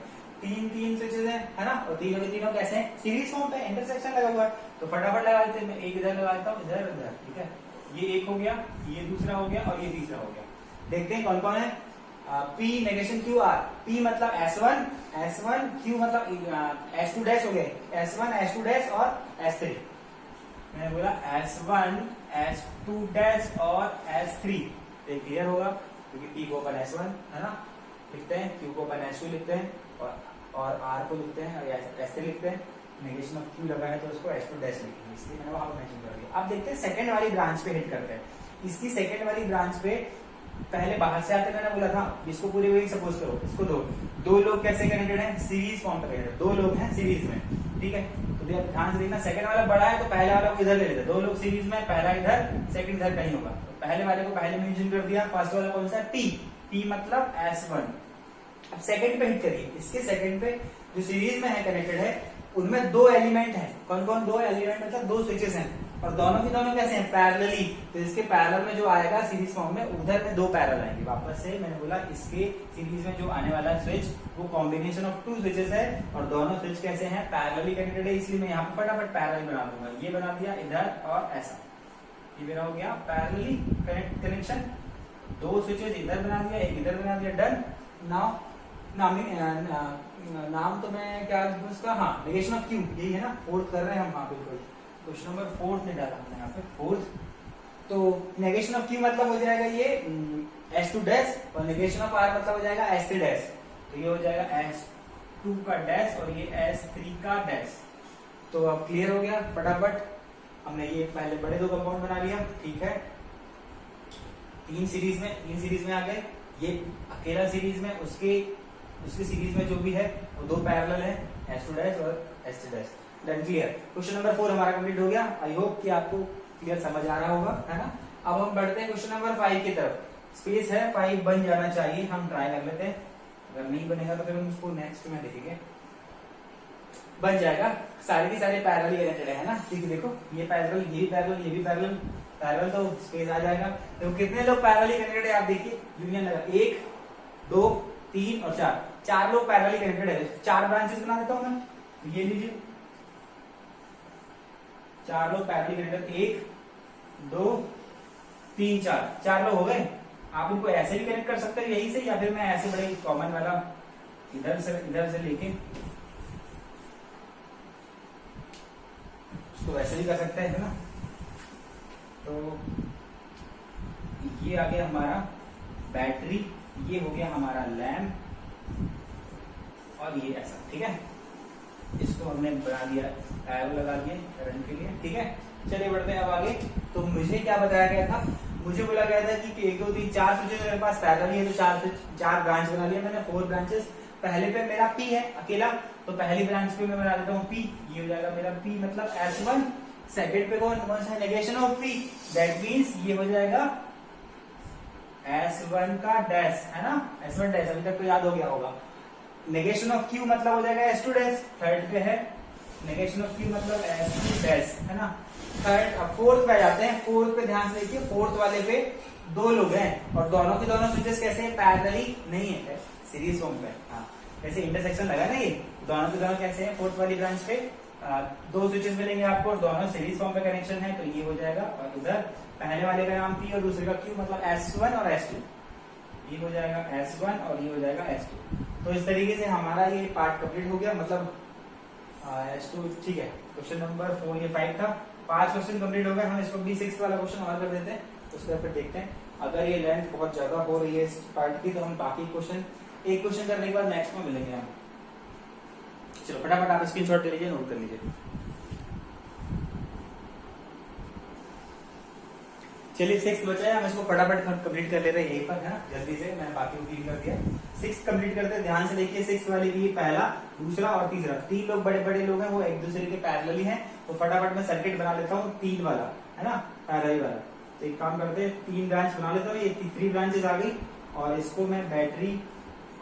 तीन स्विचेस है ना, और तीनों के तीनों कैसे हैं सीरीज फॉर्म पे, इंटरसेक्शन लगा हुआ है, तो फटाफट लगा देते हैं। मैं एक इधर लगा देता हूँ, इधर इधर, ठीक है, ये एक हो गया, ये दूसरा हो गया और ये तीसरा हो गया। देखते हैं कौन कौन है। P negation Q R, P मतलब S1 Q मतलब S2 डैश हो गए, S1 S2 डैश और S3, मैंने बोला S1 S2 डैश और S3, ये क्लियर होगा, क्योंकि P को अपन S1 है ना लिखते हैं, Q को अपन S2 लिखते हैं और R को लिखते हैं और S3 लिखते हैं। नेगेशन ऑफ Q लगा है तो उसको S2 डैश लिखेंगे, इसलिए मैंने वहां मेंशन कर दिया। अब देखते हैं सेकंड वाली ब्रांच पे हिट करते हैं। इसकी सेकंड वाली ब्रांच पे पहले बाहर से आते मैंने बोला था, इसको पूरी वही सपोज करो, इसको दो लोग कैसे कनेक्टेड हैं, सीरीज फॉर्म पे कनेक्टेड, दो लोग हैं सीरीज में, ठीक है। तो ध्यान से देखना, सेकंड वाला बड़ा है तो पहले वाला को इधर ले लेते, दो लोग सीरीज में, पहला इधर सेकंड इधर कहीं होगा, तो पहले वाले को पहले मेंशन कर दिया। फर्स्ट वाला कौन सा है, P मतलब S1। अब सेकंड पे हिट करिए, इसके सेकंड पे जो सीरीज में है कनेक्टेड है उनमें दो एलिमेंट है। कौन कौन दो एलिमेंट, मतलब दो स्विचेस हैं और दोनों की दोनों कैसे हैं, पैरेलली। तो इसके पैरेलल में जो आएगा सीरीज फॉर्म में, उधर में दो पैरेलल आएंगे। वापस से मैंने बोला इसके सीरीज में जो आने वाला स्विच वो कॉम्बिनेशन ऑफ टू स्विचेस है और दोनों स्विच कैसे हैं, पैरेलली कनेक्टेड है। इसलिए मैं यहाँ पे फटाफट पैरेलल बना दूंगा। ये बना दिया इधर और ऐसा, ये मेरा हो गया पैरेलली कनेक्शन। दो स्विचेस इधर बना दिया, एक इधर बना दिया, डन। नाम तो मैं क्या उसका, हाँ नेगेशन ऑफ क्यू, यही है ना, फोर्थ कर रहे हैं हम। हाँ बिल्कुल, क्वेश्चन नंबर 4 ने डाला हमने यहाँ पे 4। तो नेगेशन ऑफ क्यू मतलब हो जाएगा ये S2 डैश और नेगेशन ऑफ R मतलब हो जाएगा S3 डैश। तो ये हो जाएगा S2 का डैश और ये S3 का डैश। तो अब क्लियर हो गया। फटाफट हमने ये पहले बड़े दो कंपाउंड बना लिया, ठीक है। तीन सीरीज में आ गए। ये अकेला सीरीज में, उसकी सीरीज में जो भी है वो दो पैरेलल है, S2 डैश और S3 dash. Done, clear. Question number 4 हमारा कंप्लीट हो गया। आई होप कि आपको क्लियर समझ आ रहा होगा, है ना। अब हम बढ़ते हैं क्वेश्चन नंबर 5 की तरफ। स्पेस है 5 बन जाना चाहिए, हम ट्राई कर लेते हैं। अगर नहीं बनेगा तो फिर हम उसको नेक्स्ट में देखेंगे। बन जाएगा, सारे के सारे पैरेलल कनेक्टेड है ना। ठीक है, देखो ये पैरेलल, ये भी पैरेलल, ये भी पैरेलल, तो स्पेस आ जाएगा। तो कितने लोग पैरेलल कनेक्टेड है आप देखिए, यूनियन लगा 1 2 3 और 4, 4 लोग पैरेलल कनेक्टेड है। 4 ब्रांचेस बना देता हूं मैं, तो ये लीजिए 4 लोग पैरेलल कनेक्टेड, 1 2 3 4 लोग हो गए। आप इनको ऐसे भी कनेक्ट कर सकते हो यहीं से, या फिर मैं ऐसे बड़े कॉमन वाला इधर से लेके उसको वैसे भी कर सकते हैं, है ना। तो ये आ गया हमारा बैटरी, ये हो गया हमारा लैम्प और ये ऐसा, ठीक है। इसको हमने बना दिया, एरो लगा दिए करंट के लिए, ठीक है। चलिए बढ़ते हैं अब आगे। तो मुझे क्या बताया गया था, मुझे बोला गया था कि 1 2 3 4 स्विचेस मेरे पास पैरेलल है, तो 4 ब्रांच बना लिया मैंने, 4 ब्रांचेस। पहले पे मेरा P है अकेला, तो पहली ब्रांच पे मैं बना देता हूँ P, ये हो जाएगा मेरा P मतलब S1। सेकेंड पे कौन सा है, negation of P, that means ये हो जाएगा S1 का डैश, है ना, S1 डैश। अभी तक तो याद हो गया होगा। नेगेशन ऑफ Q मतलब हो जाएगा S2 डैश, थर्ड पे है। नेगेशन ऑफ Q मतलब S2 डैश, है ना। थर्ड, अब फोर्थ पे जाते हैं। फोर्थ पे ध्यान से देखिए, फोर्थ वाले पे दो लोग हैं और दोनों के दोनों स्विचेस कैसे हैं, पैरेलली नहीं है, सीरीज फॉर्म पे। हाँ, जैसे इंटरसेक्शन लगा ना, ये दोनों के दोनों कैसे हैं, फोर्थ वाली ब्रांच पे दो स्विचेस मिलेंगे आपको, दोनों सीरीज फॉर्म पे कनेक्शन है, तो ये हो जाएगा। और इधर पहले वाले का नाम P और दूसरे का Q मतलब S1 और S2, ये हो जाएगा S1 और ये हो जाएगा S2। तो इस तरीके से हमारा ये पार्ट कंप्लीट हो गया, मतलब S2, ठीक है। क्वेश्चन नंबर 4 ये 5 था, 5 क्वेश्चन कंप्लीट हो गए। हम इसको भी 6 वाला क्वेश्चन और कर देते हैं, उसके बाद फिर देखते हैं। अगर ये लेंथ बहुत ज्यादा हो रही है इस पार्ट की, तो हम बाकी क्वेश्चन, एक क्वेश्चन करने के बाद नेक्स्ट में मिलेंगे हम। चलो फटाफट आप स्क्रीनशॉट ले लीजिए, नोट कर लीजिए। चलिए 6 बचा है, हम इसको फटाफट कंप्लीट कर ले रहे हैं यहीं पर, है ना, जल्दी से। मैंने बाकी को क्लीन कर दिया। 6 कंप्लीट करते हैं, ध्यान से देखिए। 6 वाली भी पहला, दूसरा और तीसरा, 3 लोग बड़े बड़े लोग हैं, वो एक दूसरे के पैरेलली हैं। तो फटाफट मैं सर्किट बना लेता हूँ 3 वाला, है ना, पैरेलल वाला। तो एक काम करते हैं, 3 ब्रांच बना लेता हूँ। ये 3 ब्रांचेस आ गई और इसको मैं बैटरी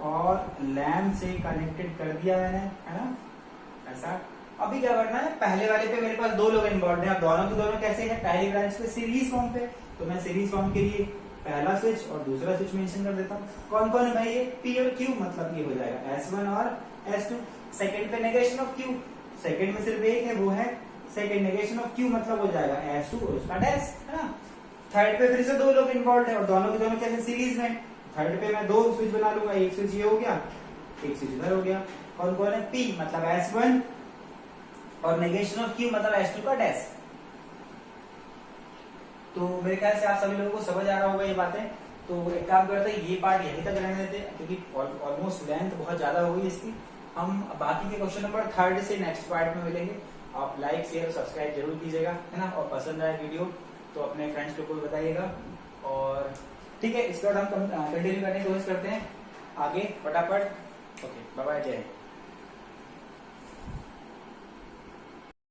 और लैम्प से कनेक्टेड कर दिया मैंने, है ना, ऐसा। अभी क्या करना है, पहले वाले पे मेरे पास 2 लोग इन्वॉल्व हैं, दोनों के दोनों कैसे हैं, पहली ब्रांच पे सीरीज फॉर्म पे। तो मैं सीरीज फॉर्म के लिए पहला स्विच और दूसरा स्विच मेंशन कर देता हूँ। कौन कौन है भाई, ये P और Q, मतलब ये हो जाएगा S1 और S2। सेकंड पे नेगेशन ऑफ Q, सेकंड में सिर्फ एक है, वो है सेकंड। नेगेशन ऑफ Q मतलब हो जाएगा S2 और उसका डैश, है ना। थर्ड पे फिर से 2 लोग इन्वॉल्व है और दोनों के दोनों कैसे, सीरीज में। थर्ड पे मैं 2 स्विच बना लूंगा, एक स्विच ये हो गया, एक स्विच इधर हो गया। कौन कौन है, P मतलब S1 और नेगेशन ऑफ Q मतलब S2 का डैश। तो मेरे ख्याल से आप सभी लोगों को समझ आ रहा होगा ये बातें। तो एक काम करते हैं, ये पार्ट यहीं तक रहने देते हैं, क्योंकि ऑलमोस्ट लेंथ बहुत ज्यादा हो गई इसकी। हम बाकी के क्वेश्चन नंबर 3 से नेक्स्ट पार्ट में मिलेंगे। आप लाइक शेयर सब्सक्राइब जरूर कीजिएगा, है ना, और पसंद आए वीडियो तो अपने फ्रेंड्स लोग को बताइएगा। और ठीक है, इसके बाद हम कंटिन्यू करने की कोशिश करते हैं आगे फटाफट। ओके, बाय बाय, जय हिंद।